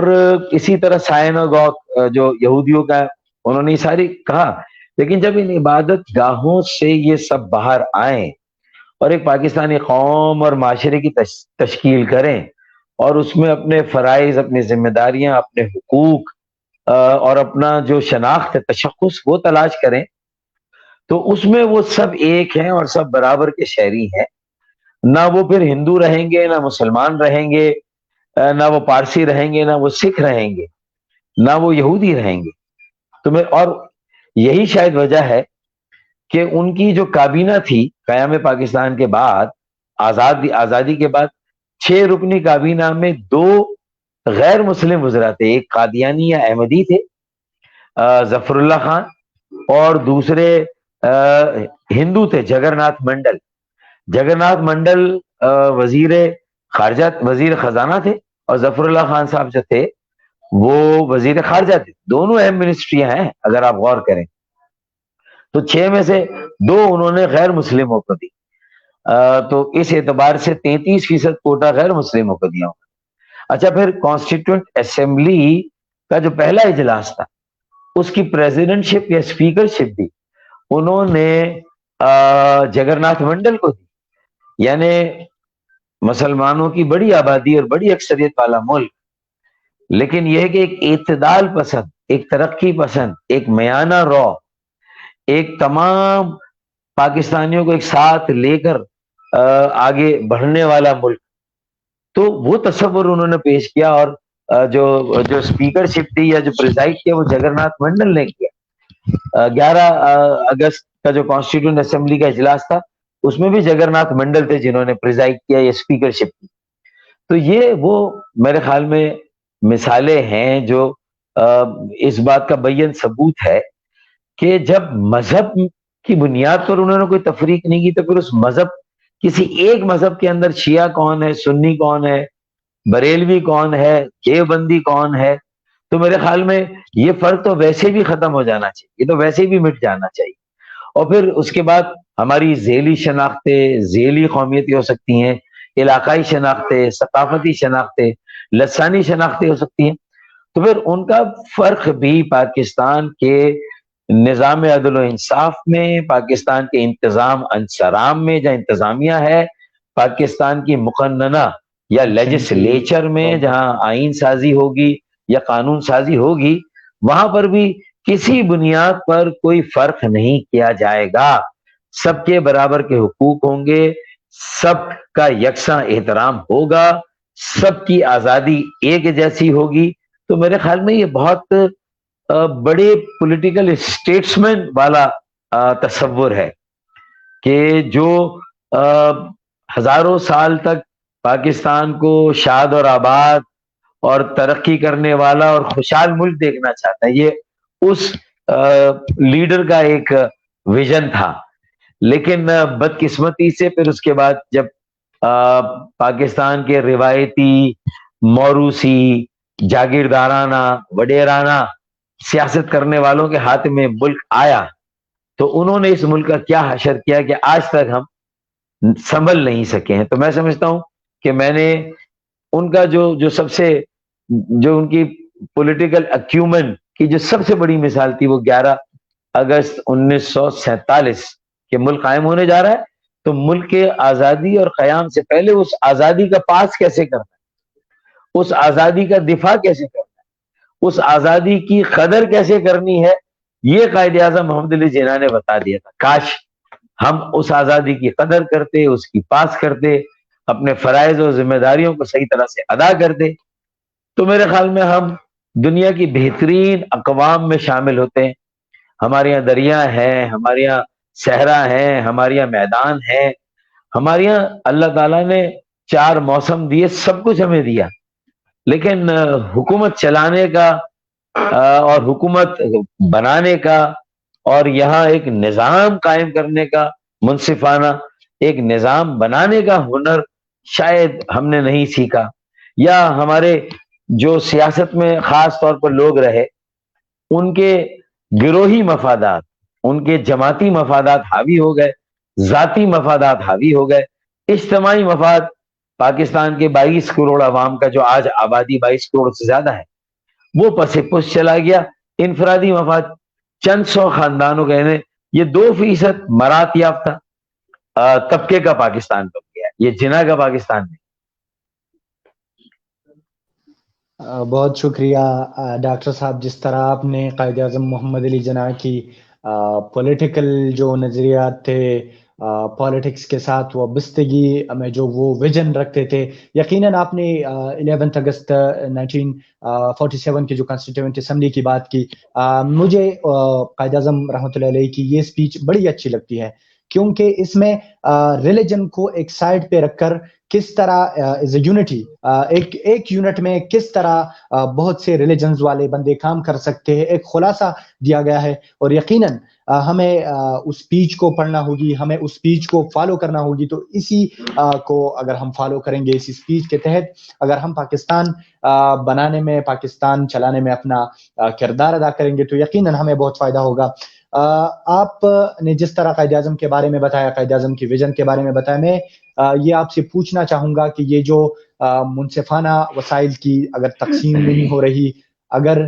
اسی طرح سائناگوگ جو یہودیوں کا, انہوں نے یہ ساری کہا. لیکن جب ان عبادت گاہوں سے یہ سب باہر آئیں اور ایک پاکستانی قوم اور معاشرے کی تشکیل کریں, اور اس میں اپنے فرائض, اپنی ذمہ داریاں, اپنے حقوق اور اپنا جو شناخت ہے, تشخص, وہ تلاش کریں, تو اس میں وہ سب ایک ہیں اور سب برابر کے شہری ہیں. نہ وہ پھر ہندو رہیں گے, نہ مسلمان رہیں گے, نہ وہ پارسی رہیں گے, نہ وہ سکھ رہیں گے, نہ وہ یہودی رہیں گے. تو میں, اور یہی شاید وجہ ہے کہ ان کی جو کابینہ تھی قیام پاکستان کے بعد, آزادی کے بعد, 6 رکنی کابینہ میں 2 غیر مسلم وزراء تھے. ایک قادیانی یا احمدی تھے, ظفر اللہ خان, اور دوسرے ہندو تھے, جگن ناتھ منڈل. جگن ناتھ منڈل وزیر خارجہ, وزیر خزانہ تھے, اور ظفر اللہ خان صاحب جو تھے وہ وزیر خارجہ تھے. دونوں اہم منسٹریاں ہیں اگر آپ غور کریں. تو 6 میں سے 2 انہوں نے غیر مسلموں کو دی, تو اس اعتبار سے 33% کوٹا غیر مسلموں کو دیا. اچھا, پھر کانسٹیٹیوٹ اسمبلی کا جو پہلا اجلاس تھا اس کی پریزیڈنٹ شپ یا اسپیکر شپ بھی انہوں نے جگن ناتھ منڈل کو دی. یعنی مسلمانوں کی بڑی آبادی اور بڑی اکثریت والا ملک, لیکن یہ ہے کہ ایک اعتدال پسند, ایک ترقی پسند, ایک میانہ رو, ایک تمام پاکستانیوں کو ایک ساتھ لے کر آگے بڑھنے والا ملک. تو وہ تصور انہوں نے پیش کیا, اور جو اسپیکر شپ تھی یا جو پریزائڈ کیا وہ جگن ناتھ منڈل نے کیا. 11 اگست کا جو کانسٹیٹیوٹ اسمبلی کا اجلاس تھا اس میں بھی جگن ناتھ منڈل تھے جنہوں نے پریزائڈ کیا یا اسپیکر شپ کی. تو یہ وہ میرے خیال میں مثالیں ہیں جو اس بات کا بیان ثبوت ہے کہ جب مذہب کی بنیاد پر انہوں نے کوئی تفریق نہیں کی, تو پھر اس مذہب, کسی ایک مذہب کے اندر شیعہ کون ہے, سنی کون ہے, بریلوی کون ہے, دیوبندی کون ہے, تو میرے خیال میں یہ فرق تو ویسے بھی ختم ہو جانا چاہیے, یہ تو ویسے بھی مٹ جانا چاہیے. اور پھر اس کے بعد ہماری ذیلی شناختیں, ذیلی قومیتیں ہو سکتی ہیں, علاقائی شناختیں, ثقافتی شناختیں, لسانی شناختیں ہو سکتی ہیں. تو پھر ان کا فرق بھی پاکستان کے نظام عدل و انصاف میں, پاکستان کے انتظام انصرام میں جہاں انتظامیہ ہے, پاکستان کی مقننہ یا لیجسلیچر میں جہاں آئین سازی ہوگی یا قانون سازی ہوگی, وہاں پر بھی کسی بنیاد پر کوئی فرق نہیں کیا جائے گا. سب کے برابر کے حقوق ہوں گے, سب کا یکساں احترام ہوگا, سب کی آزادی ایک جیسی ہوگی. تو میرے خیال میں یہ بہت بڑے پولیٹیکل اسٹیٹسمین والا تصور ہے کہ جو ہزاروں سال تک پاکستان کو شاد اور آباد اور ترقی کرنے والا اور خوشحال ملک دیکھنا چاہتا ہے. یہ اس لیڈر کا ایک ویژن تھا. لیکن بدقسمتی سے پھر اس کے بعد جب پاکستان کے روایتی موروثی جاگیردارانہ وڈیرانہ سیاست کرنے والوں کے ہاتھ میں ملک آیا تو انہوں نے اس ملک کا کیا حشر کیا کہ آج تک ہم سنبھل نہیں سکے ہیں. تو میں سمجھتا ہوں کہ میں نے ان کا جو سب سے جو ان کی پولیٹیکل اکیومن کی جو سب سے بڑی مثال تھی وہ 11 اگست 1947 کہ ملک قائم ہونے جا رہا ہے تو ملک کے آزادی اور قیام سے پہلے اس آزادی کا پاس کیسے کرنا ہے, اس آزادی کا دفاع کیسے کرنا ہے, اس آزادی کی قدر کیسے کرنی ہے, یہ قائد اعظم محمد علی جناح نے بتا دیا تھا. کاش ہم اس آزادی کی قدر کرتے, اس کی پاس کرتے, اپنے فرائض اور ذمہ داریوں کو صحیح طرح سے ادا کرتے تو میرے خیال میں ہم دنیا کی بہترین اقوام میں شامل ہوتے ہیں. ہمارے یہاں دریا ہیں, ہمارے یہاں صحرا ہیں, ہمارے یہاں میدان ہیں, ہمارے یہاں اللہ تعالیٰ نے 4 موسم دیے, سب کچھ ہمیں دیا, لیکن حکومت چلانے کا اور حکومت بنانے کا اور یہاں ایک نظام قائم کرنے کا, منصفانہ ایک نظام بنانے کا ہنر شاید ہم نے نہیں سیکھا, یا ہمارے جو سیاست میں خاص طور پر لوگ رہے ان کے گروہی مفادات, ان کے جماعتی مفادات حاوی ہو گئے, ذاتی مفادات حاوی ہو گئے. اجتماعی مفاد پاکستان کے 22 کروڑ عوام کا جو آج آبادی 22 کروڑ سے زیادہ ہے وہ پس پس چلا گیا. انفرادی مفاد چند سو خاندانوں کا, یہ 2% مرات یافتہ طبقے کا پاکستان بن گیا, یہ جناح کا پاکستان نہیں. بہت شکریہ ڈاکٹر صاحب, جس طرح آپ نے قائد اعظم محمد علی جناح کی پولیٹیکل جو نظریات تھے, پالیٹکس کے ساتھ وابستگی میں جو وہ ویژن رکھتے تھے, یقیناً آپ نے 11 اگست 1947 کی جو کانسٹیٹیوئنٹ اسمبلی کی بات کی. مجھے قائد اعظم رحمۃ اللہ علیہ کی یہ سپیچ بڑی اچھی لگتی ہے کیونکہ اس میں ریلیجن کو ایک سائڈ پہ رکھ کر کس طرح از اے یونٹی, ایک یونٹ میں کس طرح بہت سے ریلیجنز والے بندے کام کر سکتے ہیں, ایک خلاصہ دیا گیا ہے. اور یقیناً ہمیں اس سپیچ کو پڑھنا ہوگی, ہمیں اس سپیچ کو فالو کرنا ہوگی. تو اسی کو اگر ہم فالو کریں گے, اسی سپیچ کے تحت اگر ہم پاکستان بنانے میں, پاکستان چلانے میں اپنا کردار ادا کریں گے تو یقیناً ہمیں بہت فائدہ ہوگا. آپ نے جس طرح قائد اعظم کے بارے میں بتایا, قائد اعظم کی ویژن کے بارے میں بتایا, میں یہ آپ سے پوچھنا چاہوں گا کہ یہ جو منصفانہ وسائل کی اگر تقسیم نہیں ہو رہی, اگر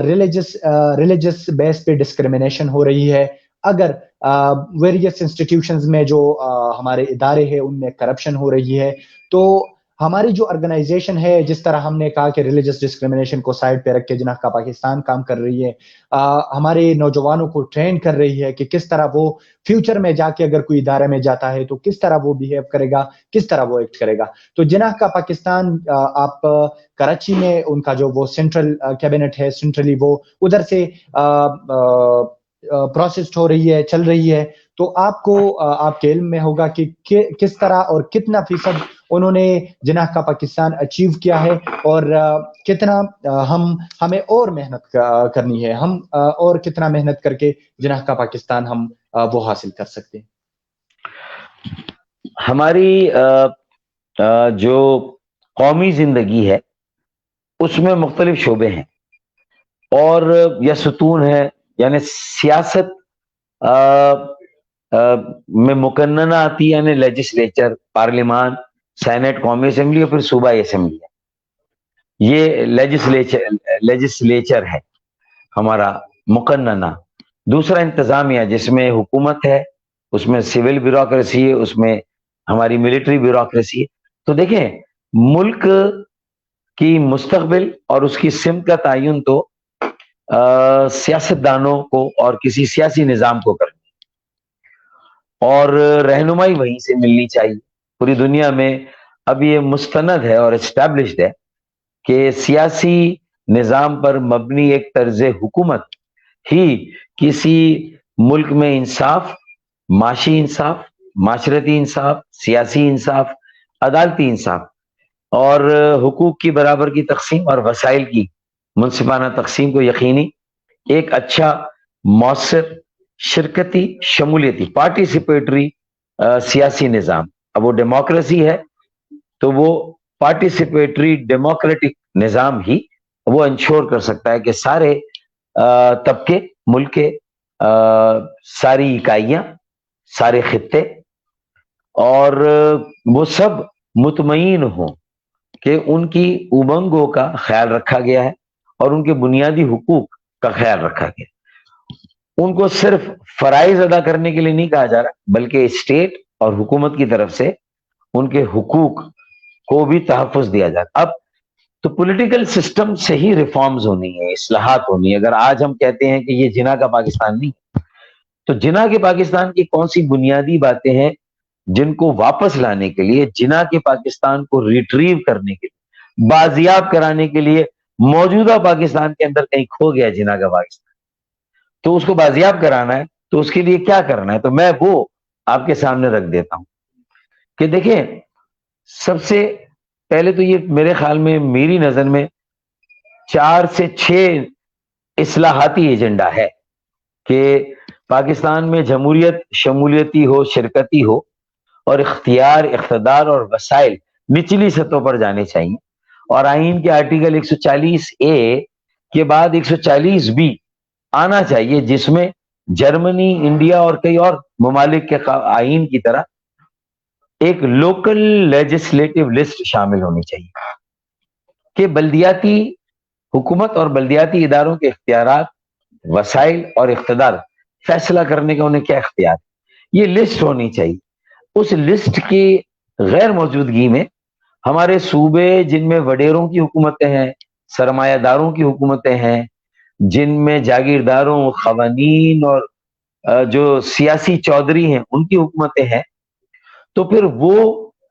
ریلیجس بیس پہ ڈسکریمنیشن ہو رہی ہے, اگر ویریس انسٹیٹیوشنز میں جو ہمارے ادارے ہیں ان میں کرپشن ہو رہی ہے, تو ہماری جو آرگنائزیشن ہے, جس طرح ہم نے کہا کہ ریلیجس ڈسکریمنیشن کو سائڈ پہ رکھ کے جناح کا پاکستان کام کر رہی ہے, ہمارے نوجوانوں کو ٹرین کر رہی ہے کہ کس طرح وہ فیوچر میں جا کے اگر کوئی ادارے میں جاتا ہے تو کس طرح وہ بیہیو کرے گا, کس طرح وہ ایکٹ کرے گا. تو جناح کا پاکستان, آپ کراچی میں ان کا جو وہ سینٹرل کیبنٹ ہے, سینٹرلی وہ ادھر سے پروسیسڈ ہو رہی ہے, چل رہی ہے. تو آپ کو آپ کے علم میں ہوگا کہ کس طرح اور کتنا فیصد انہوں نے جناح کا پاکستان اچیو کیا ہے, اور کتنا ہمیں اور محنت کرنی ہے, ہم اور کتنا محنت کر کے جناح کا پاکستان ہم وہ حاصل کر سکتے ہیں. ہماری جو قومی زندگی ہے اس میں مختلف شعبے ہیں اور یا ستون ہے, یعنی سیاست میں مقننہ آتی ہے, یعنی لیجسلیچر, پارلیمان, سینٹ, قومی اسمبلی اور پھر صوبائی اسمبلی ہے. یہ لیجسلیچر ہے ہمارا مقننہ. دوسرا انتظامیہ, جس میں حکومت ہے, اس میں سول بیوروکریسی ہے, اس میں ہماری ملٹری بیوروکریسی ہے. تو دیکھیں ملک کی مستقبل اور اس کی سمت کا تعین تو سیاستدانوں کو اور کسی سیاسی نظام کو کرنا, اور رہنمائی وہیں سے ملنی چاہیے. پوری دنیا میں اب یہ مستند ہے اور اسٹیبلشڈ ہے کہ سیاسی نظام پر مبنی ایک طرز حکومت ہی کسی ملک میں انصاف، معاشی انصاف، معاشرتی انصاف، سیاسی انصاف، عدالتی انصاف اور حقوق کی برابر کی تقسیم اور وسائل کی منصفانہ تقسیم کو یقینی ایک اچھا، مؤثر، شرکتی، شمولیتی، پارٹیسپیٹری سیاسی نظام. اب وہ ڈیموکریسی ہے تو وہ پارٹیسپیٹری ڈیموکریٹک نظام ہی وہ انشور کر سکتا ہے کہ سارے طبقے، ملک کے ساری اکائیاں، سارے خطے اور وہ سب مطمئن ہوں کہ ان کی امنگوں کا خیال رکھا گیا ہے اور ان کے بنیادی حقوق کا خیال رکھا گیا. ان کو صرف فرائض ادا کرنے کے لیے نہیں کہا جا رہا بلکہ اسٹیٹ اور حکومت کی طرف سے ان کے حقوق کو بھی تحفظ دیا جاتا. اب تو پولیٹیکل سسٹم سے ہی ریفارمز ہونی ہے، اصلاحات ہونی ہے. اگر آج ہم کہتے ہیں کہ یہ جناح کا پاکستان نہیں، تو جناح کے پاکستان کی کون سی بنیادی باتیں ہیں جن کو واپس لانے کے لیے، جناح کے پاکستان کو ریٹریو کرنے کے لیے، بازیاب کرانے کے لیے، موجودہ پاکستان کے اندر کہیں کھو گیا جناح کا پاکستان، تو اس کو بازیاب کرانا ہے تو اس کے لیے کیا کرنا ہے. تو میں وہ آپ کے سامنے رکھ دیتا ہوں کہ دیکھیں، سب سے پہلے تو یہ میرے خیال میں، میری نظر میں 4 سے 6 اصلاحاتی ایجنڈا ہے کہ پاکستان میں جمہوریت شمولیتی ہو، شرکتی ہو اور اختیار، اقتدار اور وسائل نچلی سطحوں پر جانے چاہیے. اور آئین کے آرٹیکل 140A کے بعد 140B آنا چاہیے جس میں جرمنی، انڈیا اور کئی اور ممالک کے آئین کی طرح ایک لوکل لیجسلیٹو لسٹ شامل ہونی چاہیے کہ بلدیاتی حکومت اور بلدیاتی اداروں کے اختیارات، وسائل اور اقتدار، فیصلہ کرنے کا انہیں کیا اختیار، یہ لسٹ ہونی چاہیے. اس لسٹ کی غیر موجودگی میں ہمارے صوبے جن میں وڈیروں کی حکومتیں ہیں، سرمایہ داروں کی حکومتیں ہیں، جن میں جاگیرداروں، قوانین اور جو سیاسی چودھری ہیں ان کی حکومتیں ہیں، تو پھر وہ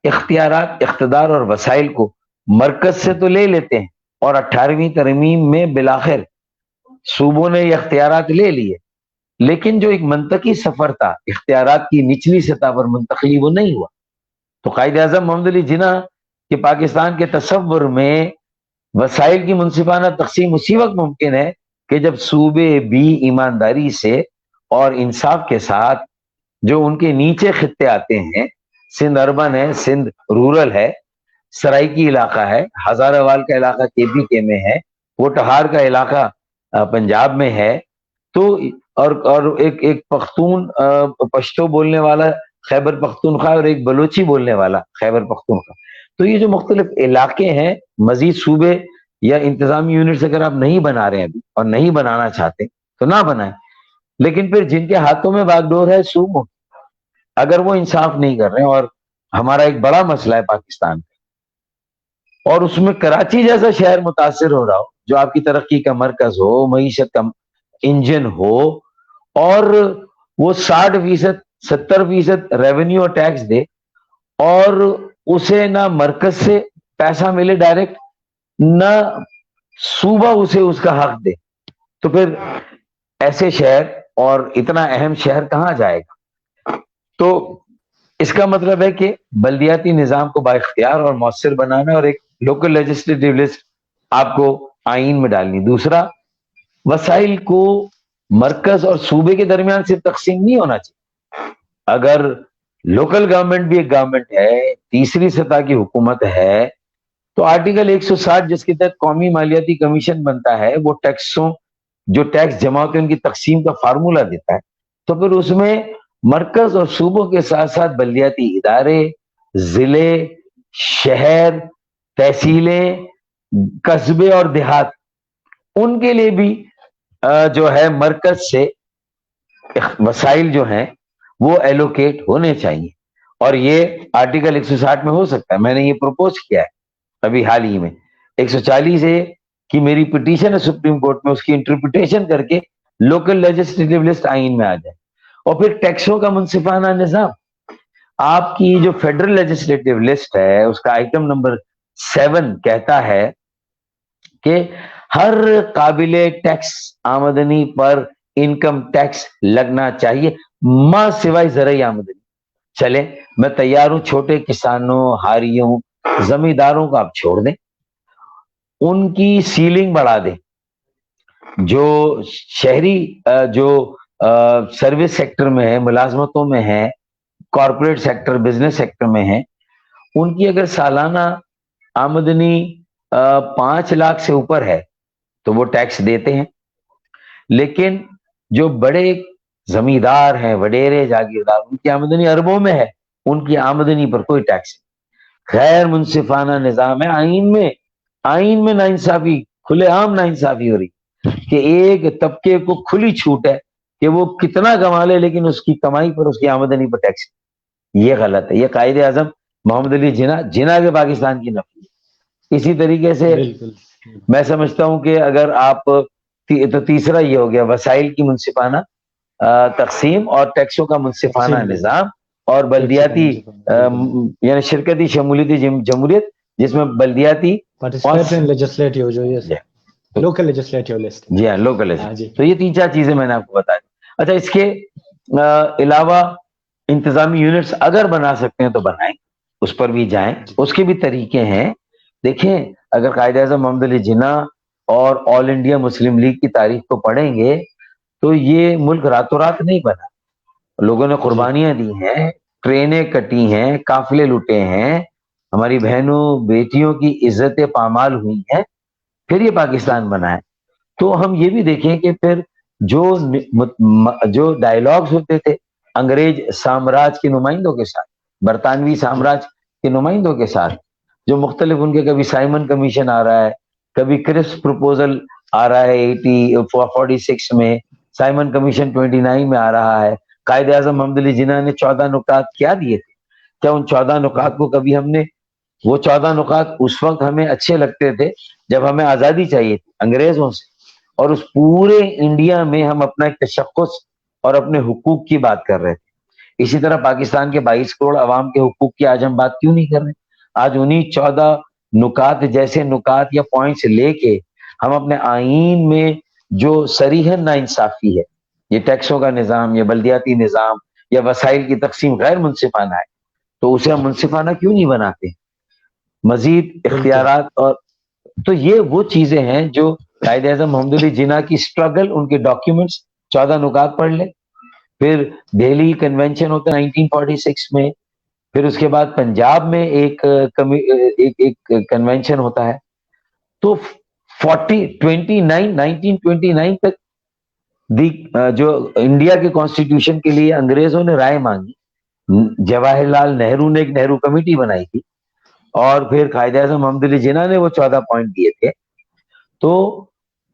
اختیارات، اقتدار اور وسائل کو مرکز سے تو لے لیتے ہیں اور 18ویں ترمیم میں بالآخر صوبوں نے یہ اختیارات لے لیے، لیکن جو ایک منطقی سفر تھا اختیارات کی نچلی سطح پر منتقلی، وہ نہیں ہوا. تو قائد اعظم محمد علی جناح کہ پاکستان کے تصور میں وسائل کی منصفانہ تقسیم اسی وقت ممکن ہے کہ جب صوبے بھی ایمانداری سے اور انصاف کے ساتھ جو ان کے نیچے خطے آتے ہیں، سندھ اربن ہے، سندھ رورل ہے، سرائکی علاقہ ہے، ہزارہ کا علاقہ KPK میں ہے، کوٹہار کا علاقہ پنجاب میں ہے، تو اور ایک پختون پشتو بولنے والا خیبر پختونخوا اور ایک بلوچی بولنے والا خیبر پختونخوا. تو یہ جو مختلف علاقے ہیں، مزید صوبے یا انتظامی یونٹس اگر آپ نہیں بنا رہے ہیں ابھی اور نہیں بنانا چاہتے تو نہ بنائیں، لیکن پھر جن کے ہاتھوں میں باغ ڈور ہے صوبوں، اگر وہ انصاف نہیں کر رہے ہیں، اور ہمارا ایک بڑا مسئلہ ہے پاکستان کا، اور اس میں کراچی جیسا شہر متاثر ہو رہا ہو جو آپ کی ترقی کا مرکز ہو، معیشت کا انجن ہو، اور وہ 60%، 70% ریونیو اور ٹیکس دے اور اسے نہ مرکز سے پیسہ ملے ڈائریکٹ، نہ صوبہ اسے اس کا حق دے، تو پھر ایسے شہر اور اتنا اہم شہر کہاں جائے گا؟ تو اس کا مطلب ہے کہ بلدیاتی نظام کو با اختیار اور مؤثر بنانا اور ایک لوکل لیجسلیٹو لسٹ آپ کو آئین میں ڈالنی. دوسرا، وسائل کو مرکز اور صوبے کے درمیان صرف تقسیم نہیں ہونا چاہیے. اگر لوکل گورنمنٹ بھی ایک گورنمنٹ ہے، تیسری سطح کی حکومت ہے، تو آرٹیکل 160 جس کے تحت قومی مالیاتی کمیشن بنتا ہے، وہ ٹیکسوں جو ٹیکس جمع ہوتے ہیں ان کی تقسیم کا فارمولہ دیتا ہے. تو پھر اس میں مرکز اور صوبوں کے ساتھ ساتھ بلدیاتی ادارے، ضلع، شہر، تحصیلیں، قصبے اور دیہات، ان کے لیے بھی جو ہے مرکز سے وسائل جو ہیں وہ ایلوکیٹ ہونے چاہیے. اور یہ آرٹیکل 160 میں ہو سکتا ہے. میں نے یہ پروپوز کیا ہے ابھی حال ہی میں. 140A کی میری پٹیشن ہے سپریم کورٹ میں، اس کی انٹرپریٹیشن کر کے لوکل لیجسلیٹو لسٹ آئین میں آ جائے. اور پھر ٹیکسوں کا منصفانہ نظام. آپ کی جو فیڈرل لیجسلیٹو لسٹ ہے اس کا آئٹم نمبر 7 کہتا ہے کہ ہر قابل ٹیکس آمدنی پر انکم ٹیکس لگنا چاہیے ماں سوائے زرعی آمدنی. چلے میں تیار ہوں, چھوٹے کسانوں, ہاریوں, زمینداروں کو آپ چھوڑ دیں, ان کی سیلنگ بڑھا دیں. جو شہری جو سروس سیکٹر میں ہے, ملازمتوں میں ہے, کارپوریٹ سیکٹر, بزنس سیکٹر میں ہے, ان کی اگر سالانہ آمدنی 5 لاکھ سے اوپر ہے تو وہ ٹیکس دیتے ہیں. لیکن جو بڑے زمیندار ہیں, وڈیرے جاگیردار, ان کی آمدنی اربوں میں ہے, ان کی آمدنی پر کوئی ٹیکس نہیں. غیر منصفانہ نظام ہے. آئین میں ناانصافی, کھلے عام ناانصافی ہو رہی کہ ایک طبقے کو کھلی چھوٹ ہے کہ وہ کتنا کما لے لیکن اس کی کمائی پر, اس کی آمدنی پر ٹیکس. یہ غلط ہے. یہ قائد اعظم محمد علی جناح کے پاکستان کی نفی ہے. اسی طریقے سے میں سمجھتا ہوں کہ اگر آپ تو تیسرا یہ ہو گیا وسائل کی منصفانہ تقسیم اور ٹیکسوں کا منصفانہ نظام اور بلدیاتی یعنی شرکتی شمولیتی جمہوریت جس میں بلدیاتی لوکل لیجسلیٹو لسٹ. جی ہاں, لوکل. تو یہ 3-4 چیزیں میں نے آپ کو بتائی. اچھا, اس کے علاوہ انتظامی یونٹس اگر بنا سکتے ہیں تو بنائیں, اس پر بھی جائیں, اس کے بھی طریقے ہیں. دیکھیں, اگر قائد اعظم محمد علی جناح اور آل انڈیا مسلم لیگ کی تاریخ کو پڑھیں گے تو یہ ملک راتوں رات نہیں بنا. لوگوں نے قربانیاں دی ہیں, ٹرینیں کٹی ہیں, قافلے لوٹے ہیں, ہماری بہنوں بیٹیوں کی عزتیں پامال ہوئی ہیں, پھر یہ پاکستان بنا ہے. تو ہم یہ بھی دیکھیں کہ پھر جو ڈائیلاگز ہوتے تھے انگریز سامراج کے نمائندوں کے ساتھ, برطانوی سامراج کے نمائندوں کے ساتھ, جو مختلف ان کے کبھی سائمن کمیشن آ رہا ہے, کبھی کرسپ پروپوزل آ رہا ہے 46 میں, سائمن کمیشن 29 میں آ رہا ہے. قائد اعظم محمد علی جناح نے 14 نکات کیا دیے تھے؟ کیا ان 14 نکات کو کبھی ہم نے, وہ 14 نکات اس وقت ہمیں اچھے لگتے تھے جب ہمیں آزادی چاہیے تھی انگریزوں سے, اور اس پورے انڈیا میں ہم اپنا ایک تشخص اور اپنے حقوق کی بات کر رہے تھے. اسی طرح پاکستان کے 22 کروڑ عوام کے حقوق کی آج ہم بات کیوں نہیں کر رہے؟ آج انہی 14 نکات جیسے نکات یا پوائنٹس لے کے ہم اپنے آئین میں جو صریحاً ناانصافی ہے, یہ ٹیکسوں کا نظام یا بلدیاتی نظام یا وسائل کی تقسیم غیر منصفانہ ہے, تو اسے ہم منصفانہ کیوں نہیں بناتے؟ مزید اختیارات. اور تو یہ وہ چیزیں ہیں جو قائد اعظم محمد علی جناح کی سٹرگل, ان کے ڈاکیومنٹس 14 نکات پڑھ لیں. پھر دہلی کنونشن ہوتا ہے 1946 میں, پھر اس کے بعد پنجاب میں ایک کنونشن ہوتا ہے. تو 1929 تک جو انڈیا کے کانسٹیٹیوشن کے لیے انگریزوں نے رائے مانگی, جواہر لال نہرو نے ایک نہرو کمیٹی بنائی تھی, اور پھر قائد اعظم محمد علی جناح نے وہ 14 پوائنٹ دیے تھے. تو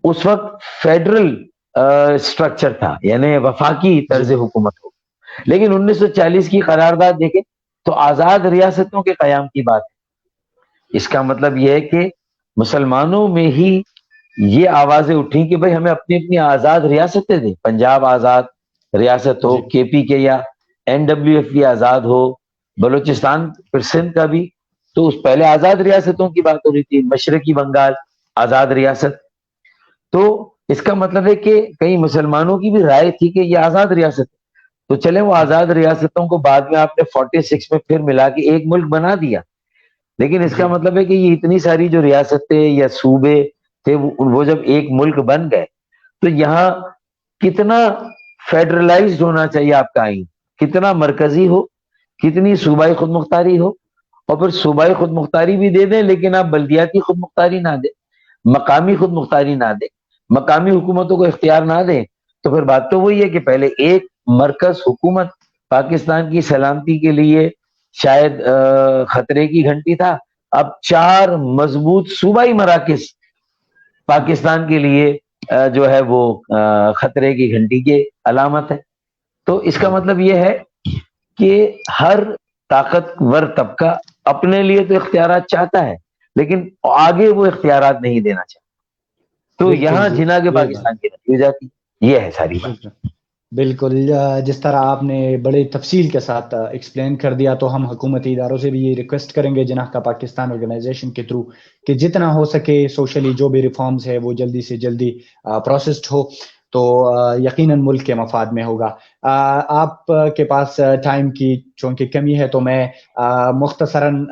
اس وقت فیڈرل اسٹرکچر تھا, یعنی وفاقی طرز حکومت ہو. لیکن 1940 کی قرارداد دیکھیں تو آزاد ریاستوں کے قیام کی بات ہے. اس کا مطلب یہ ہے کہ مسلمانوں میں ہی یہ آوازیں اٹھیں کہ بھئی ہمیں اپنی اپنی آزاد ریاستیں دیں. پنجاب آزاد ریاست ہو, کے پی کے یا NWF آزاد ہو, بلوچستان پھر سندھ کا بھی, تو اس پہلے آزاد ریاستوں کی بات ہو رہی تھی. مشرقی بنگال آزاد ریاست. تو اس کا مطلب ہے کہ کئی مسلمانوں کی بھی رائے تھی کہ یہ آزاد ریاست. تو چلیں وہ آزاد ریاستوں کو بعد میں آپ نے 46 میں پھر ملا کے ایک ملک بنا دیا. لیکن اس کا مطلب ہے کہ یہ اتنی ساری جو ریاستیں یا صوبے تھے وہ جب ایک ملک بن گئے تو یہاں کتنا فیڈرلائزڈ ہونا چاہیے آپ کا آئین, کتنا مرکزی ہو, کتنی صوبائی خود مختاری ہو, اور پھر صوبائی خود مختاری بھی دے دیں لیکن آپ بلدیاتی خود مختاری نہ دیں, مقامی خود مختاری نہ دیں, مقامی حکومتوں کو اختیار نہ دیں. تو پھر بات تو وہی ہے کہ پہلے ایک مرکز حکومت پاکستان کی سلامتی کے لیے شاید خطرے کی گھنٹی تھا, اب 4 مضبوط صوبائی مراکز پاکستان کے لیے جو ہے وہ خطرے کی گھنٹی کی علامت ہے. تو اس کا مطلب یہ ہے کہ ہر طاقتور طبقہ اپنے لیے تو اختیارات چاہتا ہے لیکن آگے وہ اختیارات نہیں دینا چاہتا. تو یہاں جناح کے پاکستان کی نتیجہ جاتی, یہ ہے ساری بات. بالکل جس طرح آپ نے بڑے تفصیل کے ساتھ ایکسپلین کر دیا، تو ہم حکومتی اداروں سے بھی یہ ریکویسٹ کریں گے جناح کا پاکستان آرگنائزیشن کے تھرو کہ جتنا ہو سکے سوشلی جو بھی ریفارمز ہے وہ جلدی سے جلدی پروسیسڈ ہو، تو یقیناً ملک کے مفاد میں ہوگا۔ آپ کے پاس ٹائم کی چونکہ کمی ہے، تو میں مختصراً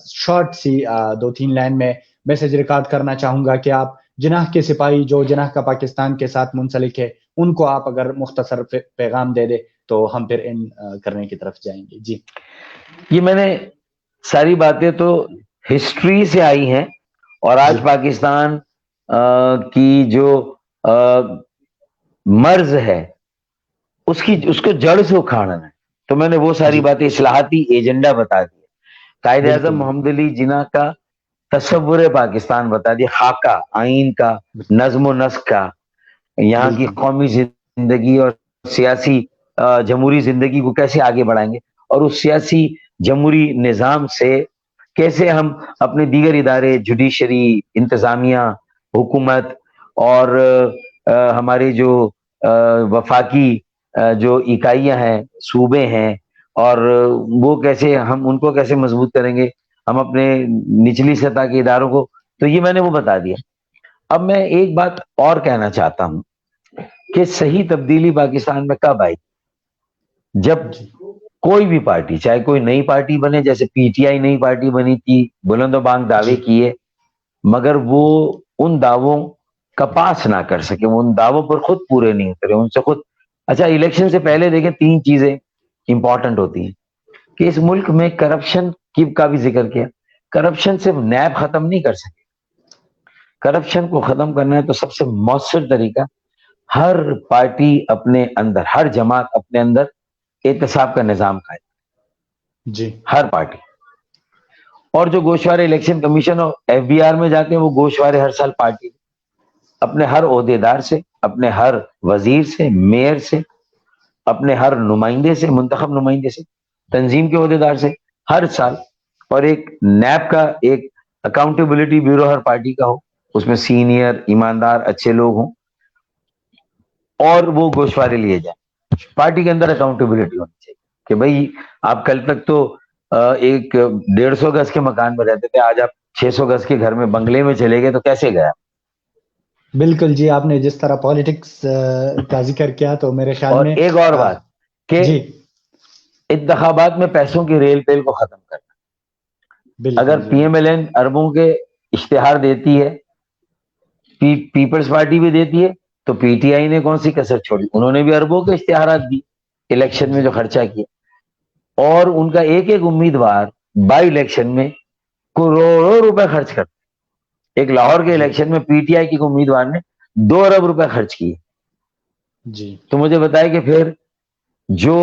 شارٹ سی 2-3 لائن میں میسج ریکارڈ کرنا چاہوں گا کہ آپ جناح کے سپاہی جو جناح کا پاکستان کے ساتھ منسلک ہے، ان کو آپ اگر مختصر پیغام دے دے تو ہم پھر ان کرنے کی طرف جائیں گے۔ جی، یہ میں نے ساری باتیں تو ہسٹری سے آئی ہیں، اور آج پاکستان کی جو مرض ہے اس کو جڑ سے اکھاڑنا ہے، تو میں نے وہ ساری باتیں اصلاحاتی ایجنڈا بتا دیا، قائد اعظم محمد علی جناح کا تصور پاکستان بتا دیا، خاکہ آئین کا، نظم و نسق کا، یہاں کی قومی زندگی اور سیاسی جمہوری زندگی کو کیسے آگے بڑھائیں گے، اور اس سیاسی جمہوری نظام سے کیسے ہم اپنے دیگر ادارے، جوڈیشری، انتظامیہ، حکومت اور ہمارے جو وفاقی جو اکائیاں ہیں، صوبے ہیں، اور وہ کیسے ہم ان کو کیسے مضبوط کریں گے، ہم اپنے نچلی سطح کے اداروں کو، تو یہ میں نے وہ بتا دیا۔ اب میں ایک بات اور کہنا چاہتا ہوں کہ صحیح تبدیلی پاکستان میں کب آئی؟ جب کوئی بھی پارٹی، چاہے کوئی نئی پارٹی بنے، جیسے پی ٹی آئی نئی پارٹی بنی تھی، بلند و بانگ دعوے کیے، مگر وہ ان دعووں کا پاس نہ کر سکے، وہ ان دعووں پر خود پورے نہیں اترے، ان سے خود۔ اچھا، الیکشن سے پہلے دیکھیں 3 چیزیں امپورٹنٹ ہوتی ہیں کہ اس ملک میں کرپشن کا بھی ذکر کیا۔ کرپشن صرف نیب ختم نہیں کر سکے، کرپشن کو ختم کرنا ہے تو سب سے مؤثر طریقہ ہر پارٹی اپنے اندر، ہر جماعت اپنے اندر احتساب کا نظام قائم، جی، ہر پارٹی۔ اور جو گوشوارے الیکشن کمیشن اور ایف بی آر میں جاتے ہیں، وہ گوشوارے ہر سال پارٹی اپنے ہر عہدیدار سے، اپنے ہر وزیر سے، میئر سے، اپنے ہر نمائندے سے، منتخب نمائندے سے، تنظیم کے عہدیدار سے ہر سال، اور ایک نیب کا ایک اکاؤنٹیبلٹی بیورو ہر پارٹی کا ہو، اس میں سینئر، ایماندار، اچھے لوگ ہوں، اور وہ گوشوارے لیے جائیں۔ پارٹی کے اندر اکاؤنٹیبلٹی ہونی چاہیے کہ بھائی آپ کل تک تو ایک 150 گز کے مکان میں رہتے تھے، آج آپ 600 گز کے گھر میں، بنگلے میں چلے گئے، تو کیسے گیا؟ بالکل جی، آپ نے جس طرح پالیٹکس کا ذکر کیا تو میرے خیال اور میں ایک اور بات کہ جی، انتخابات میں پیسوں کی ریل پیل کو ختم کرنا۔ اگر پی ایم ایل این اربوں کے اشتہار دیتی ہے، پیپلز پارٹی بھی دیتی ہے، تو پی ٹی آئی نے کون سی کسر چھوڑی؟ انہوں نے بھی اربوں کے اشتہارات دی الیکشن میں جو خرچہ کیا، اور ان کا ایک ایک امیدوار بائی الیکشن میں کروڑوں روپے خرچ کرتے۔ ایک لاہور کے الیکشن میں پی ٹی آئی کے امیدوار نے 2 ارب روپے خرچ کیے۔ جی، تو مجھے بتائے کہ پھر جو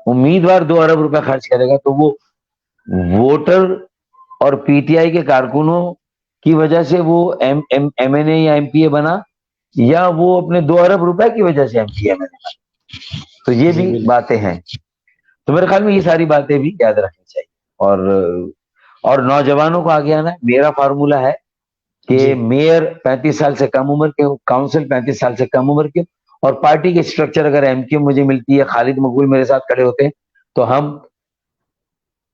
امیدوار 2 ارب روپے خرچ کرے گا، تو وہ ووٹر اور پی ٹی آئی کے کارکنوں کی وجہ سے وہ ایم این اے یا ایم پی اے بنا، یا وہ اپنے 2 ارب روپے کی وجہ سے ایم پی اے بنا؟ تو یہ بھی باتیں ہیں۔ تو میرے خیال میں یہ ساری باتیں بھی یاد رکھنی چاہیے، اور نوجوانوں کو آگے آنا ہے۔ میرا فارمولہ ہے کہ میئر 35 سال سے کم عمر کے ہو، کاؤنسل 35 سال سے کم عمر کے، اور پارٹی کے اسٹرکچر اگر ایم کیو مجھے ملتی ہے، خالد مقبول میرے ساتھ کھڑے ہوتے ہیں، تو ہم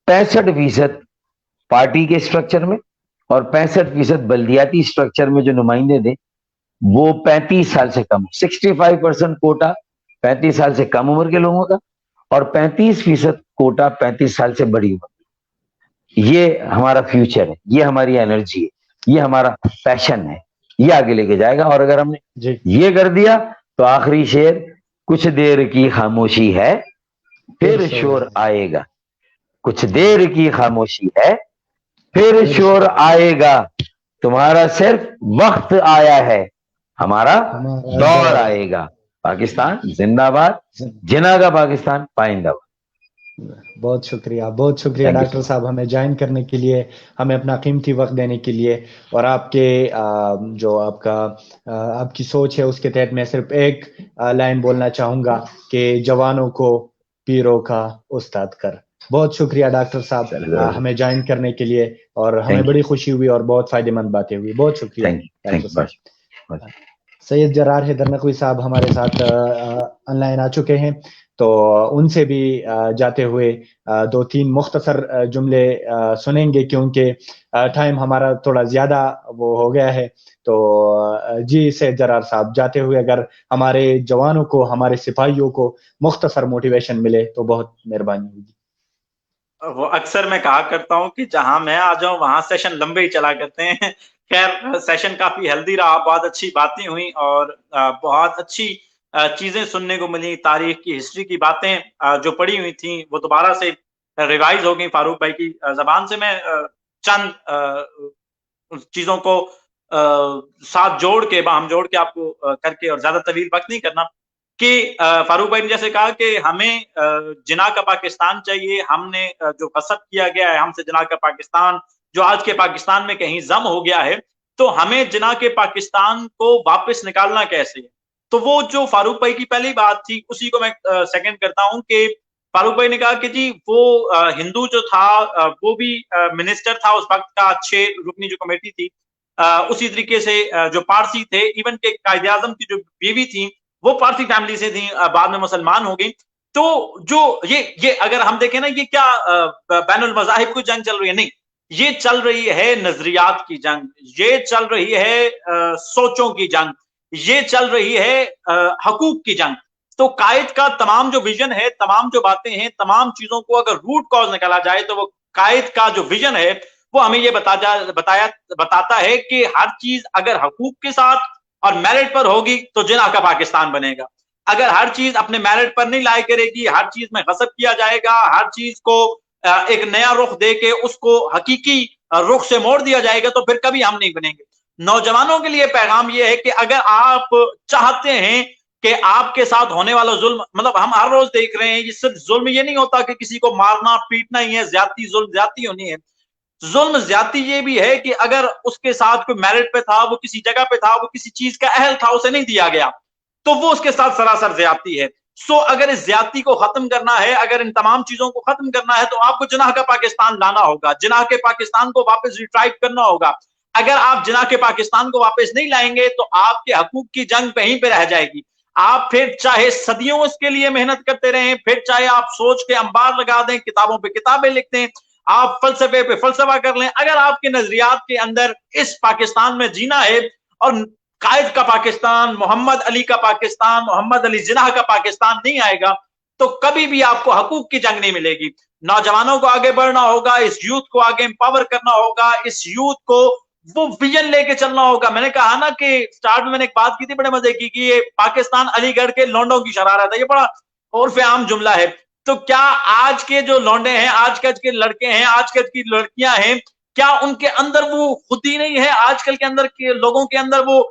65% پارٹی کے اسٹرکچر میں اور 65% بلدیاتی اسٹرکچر میں جو نمائندے دیں وہ 35 سال سے کم، 65% کوٹا 35 سال سے کم عمر کے لوگوں کا، اور 35% کوٹا 35 سال سے بڑی عمر۔ یہ ہمارا فیوچر ہے، یہ ہماری انرجی ہے، یہ ہمارا پیشن ہے، یہ آگے لے کے جائے گا۔ اور اگر ہم نے یہ کر دیا تو آخری شعر، کچھ دیر کی خاموشی ہے پھر شور آئے گا، کچھ دیر کی خاموشی ہے پھر شور آئے گا، تمہارا صرف وقت آیا ہے، ہمارا دور آئے گا۔ پاکستان زندہ باد، جناح کا پاکستان پائندہ باد۔ بہت شکریہ، بہت شکریہ ڈاکٹر صاحب، ہمیں جوائن کرنے کے لیے، ہمیں اپنا قیمتی وقت دینے کے لیے، اور آپ کے جو آپ کی سوچ ہے اس کے تحت میں صرف ایک لائن بولنا چاہوں گا کہ جوانوں کو پیروں کا استاد کر۔ بہت شکریہ ڈاکٹر صاحب ہمیں جوائن کرنے کے لیے، اور ہمیں بڑی خوشی ہوئی اور بہت فائدہ مند باتیں ہوئی۔ بہت شکریہ ڈاکٹر صاحب۔ سید جرار حیدر نقوی صاحب ہمارے ساتھ آن لائن آ چکے ہیں، تو ان سے بھی جاتے ہوئے 2-3 مختصر جملے سنیں گے، کیونکہ ٹائم ہمارا تھوڑا زیادہ وہ ہو گیا ہے. تو جی سید جرار صاحب، جاتے ہوئے اگر ہمارے جوانوں کو، ہمارے سپاہیوں کو مختصر موٹیویشن ملے تو بہت مہربانی ہوگی. وہ اکثر میں کہا کرتا ہوں کہ جہاں میں آ جاؤں وہاں سیشن لمبے ہی چلا کرتے ہیں. خیر سیشن کافی ہیلدی رہا، بہت اچھی باتیں ہوئیں اور بہت اچھی چیزیں سننے کو ملی. تاریخ کی، ہسٹری کی باتیں جو پڑھی ہوئی تھیں وہ دوبارہ سے ریوائز ہو گئی فاروق بھائی کی زبان سے. میں چند چیزوں کو ساتھ جوڑ کے، باہم جوڑ کے آپ کو کر کے، اور زیادہ طویل وقت نہیں کرنا، کہ فاروق بھائی نے جیسے کہا کہ ہمیں جناح کا پاکستان چاہیے. ہم نے جو غصب کیا گیا ہے ہم سے جناح کا پاکستان، جو آج کے پاکستان میں کہیں ضم ہو گیا ہے، تو ہمیں جناح کے پاکستان کو واپس نکالنا کیسے ہے. تو وہ جو فاروق بھائی کی پہلی بات تھی اسی کو میں سیکنڈ کرتا ہوں کہ فاروق بھائی نے کہا کہ جی وہ ہندو جو تھا وہ بھی منسٹر تھا اس وقت کا، 6 رکنی جو کمیٹی تھی. اسی طریقے سے جو پارسی تھے، ایون کہ قائد اعظم کی جو بیوی تھی وہ پارسی فیملی سے تھیں، بعد میں مسلمان ہو گئی. تو جو یہ اگر ہم دیکھیں نا، یہ کیا بین المذاہب کی جنگ چل رہی ہے؟ نہیں، یہ چل رہی ہے نظریات کی جنگ، یہ چل رہی ہے سوچوں کی جنگ، یہ چل رہی ہے حقوق کی جنگ. تو قائد کا تمام جو ویژن ہے، تمام جو باتیں ہیں، تمام چیزوں کو اگر روٹ کاز نکالا جائے تو وہ قائد کا جو ویژن ہے وہ ہمیں یہ بتاتا ہے کہ ہر چیز اگر حقوق کے ساتھ اور میرٹ پر ہوگی تو جناح کا پاکستان بنے گا. اگر ہر چیز اپنے میرٹ پر نہیں لائے کرے گی، ہر چیز میں غصب کیا جائے گا، ہر چیز کو ایک نیا رخ دے کے اس کو حقیقی رخ سے موڑ دیا جائے گا، تو پھر کبھی ہم نہیں بنیں گے. نوجوانوں کے لیے پیغام یہ ہے کہ اگر آپ چاہتے ہیں کہ آپ کے ساتھ ہونے والا ظلم، مطلب ہم ہر روز دیکھ رہے ہیں، یہ صرف ظلم یہ نہیں ہوتا کہ کسی کو مارنا پیٹنا ہی ہے، زیادتی ظلم زیادتی ہونی ہے. ظلم زیادتی یہ بھی ہے کہ اگر اس کے ساتھ کوئی میرٹ پہ تھا، وہ کسی جگہ پہ تھا، وہ کسی چیز کا اہل تھا، اسے نہیں دیا گیا، تو وہ اس کے ساتھ سراسر زیادتی ہے. اگر اس زیادتی کو ختم کرنا ہے، اگر ان تمام چیزوں کو ختم کرنا ہے، تو آپ کو جناح کا پاکستان لانا ہوگا، جناح کے پاکستان کو واپس ریٹرائیو کرنا ہوگا. اگر آپ جناح کے پاکستان کو واپس نہیں لائیں گے تو آپ کے حقوق کی جنگ کہیں پہ رہ جائے گی. آپ پھر چاہے صدیوں اس کے لیے محنت کرتے رہیں، پھر چاہے آپ سوچ کے انبار لگا دیں، کتابوں پہ کتابیں لکھ دیں، آپ فلسفے پہ فلسفہ کر لیں، اگر آپ کے نظریات کے اندر اس پاکستان میں جینا ہے اور قائد کا پاکستان، محمد علی کا پاکستان، محمد علی جناح کا پاکستان نہیں آئے گا، تو کبھی بھی آپ کو حقوق کی جنگ نہیں ملے گی. نوجوانوں کو آگے بڑھنا ہوگا، اس یوتھ کو آگے امپاور کرنا ہوگا، اس یوتھ کو وہ ویژن لے کے چلنا ہوگا. میں نے کہا نا کہ سٹارٹ میں نے ایک بات کی تھی بڑے مزے کی، کہ یہ پاکستان علی گڑھ کے لونڈوں کی شرارت ہے، یہ بڑا عرف عام جملہ ہے. تو کیا آج کے جو لونڈے ہیں، آج کل کے لڑکے ہیں، آج کل کی لڑکیاں ہیں، کیا ان کے اندر وہ خودی نہیں ہے؟ آج کل کے اندر کے لوگوں کے اندر وہ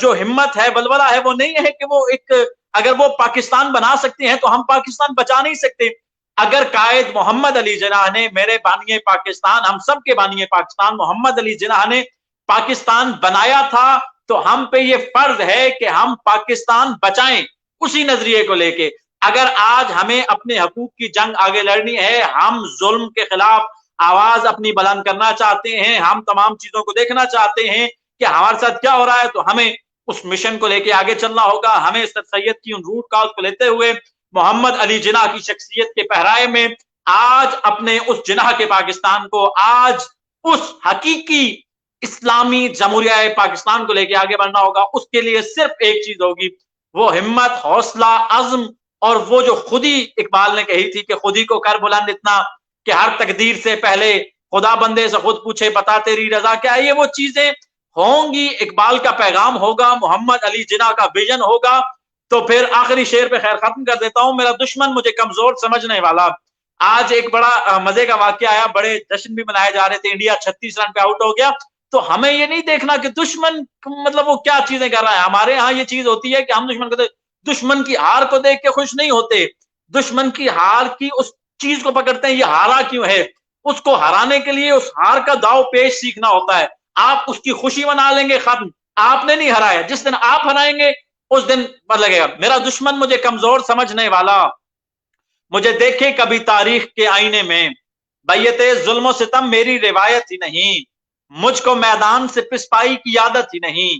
جو ہمت ہے، بلبلہ ہے، وہ نہیں ہے کہ وہ ایک اگر وہ پاکستان بنا سکتے ہیں تو ہم پاکستان بچا نہیں سکتے؟ اگر قائد محمد علی جناح نے، میرے بانی پاکستان، ہم سب کے بانی پاکستان محمد علی جناح نے پاکستان بنایا تھا، تو ہم پہ یہ فرض ہے کہ ہم پاکستان بچائیں اسی نظریے کو لے کے. اگر آج ہمیں اپنے حقوق کی جنگ آگے لڑنی ہے، ہم ظلم کے خلاف آواز اپنی بلند کرنا چاہتے ہیں، ہم تمام چیزوں کو دیکھنا چاہتے ہیں کہ ہمارے ساتھ کیا ہو رہا ہے، تو ہمیں اس مشن کو لے کے آگے چلنا ہوگا. ہمیں سر سید کی ان روٹ کاز کو لیتے ہوئے محمد علی جناح کی شخصیت کے پہرائے میں آج اپنے اس جناح کے پاکستان کو، آج اس حقیقی اسلامی جمہوریہ پاکستان کو لے کے آگے بڑھنا ہوگا. اس کے لیے صرف ایک چیز ہوگی، وہ ہمت، حوصلہ، عزم، اور وہ جو خودی اقبال نے کہی تھی کہ خودی کو کر بلند اتنا کہ ہر تقدیر سے پہلے خدا بندے سے خود پوچھے بتا تیری رضا کیا ہے. یہ وہ چیزیں ہوں گی، اقبال کا پیغام ہوگا، محمد علی جناح کا ویژن ہوگا. تو پھر آخری شعر پہ خیر ختم کر دیتا ہوں. میرا دشمن مجھے کمزور سمجھنے والا. آج ایک بڑا مزے کا واقعہ آیا، بڑے جشن بھی منائے جا رہے تھے، انڈیا 36 رن پہ آؤٹ ہو گیا. تو ہمیں یہ نہیں دیکھنا کہ دشمن مطلب وہ کیا چیزیں کر رہا ہے. ہمارے ہاں یہ چیز ہوتی ہے کہ ہم دشمن کی ہار کو دیکھ کے خوش نہیں ہوتے، دشمن کی ہار کی اس چیز کو پکڑتے ہیں، یہ ہارا کیوں ہے، اس کو ہرانے کے لیے اس ہار کا داؤ پیش سیکھنا ہوتا ہے. آپ اس کی خوشی منا لیں گے، ختم، آپ نے نہیں ہرایا. جس دن آپ ہرائیں گے اس دن پر لگے گا. میرا دشمن مجھے کمزور سمجھنے والا، مجھے دیکھے کبھی تاریخ کے آئینے میں، بیت ظلم و ستم میری روایت ہی نہیں، مجھ کو میدان سے پسپائی کی عادت ہی نہیں،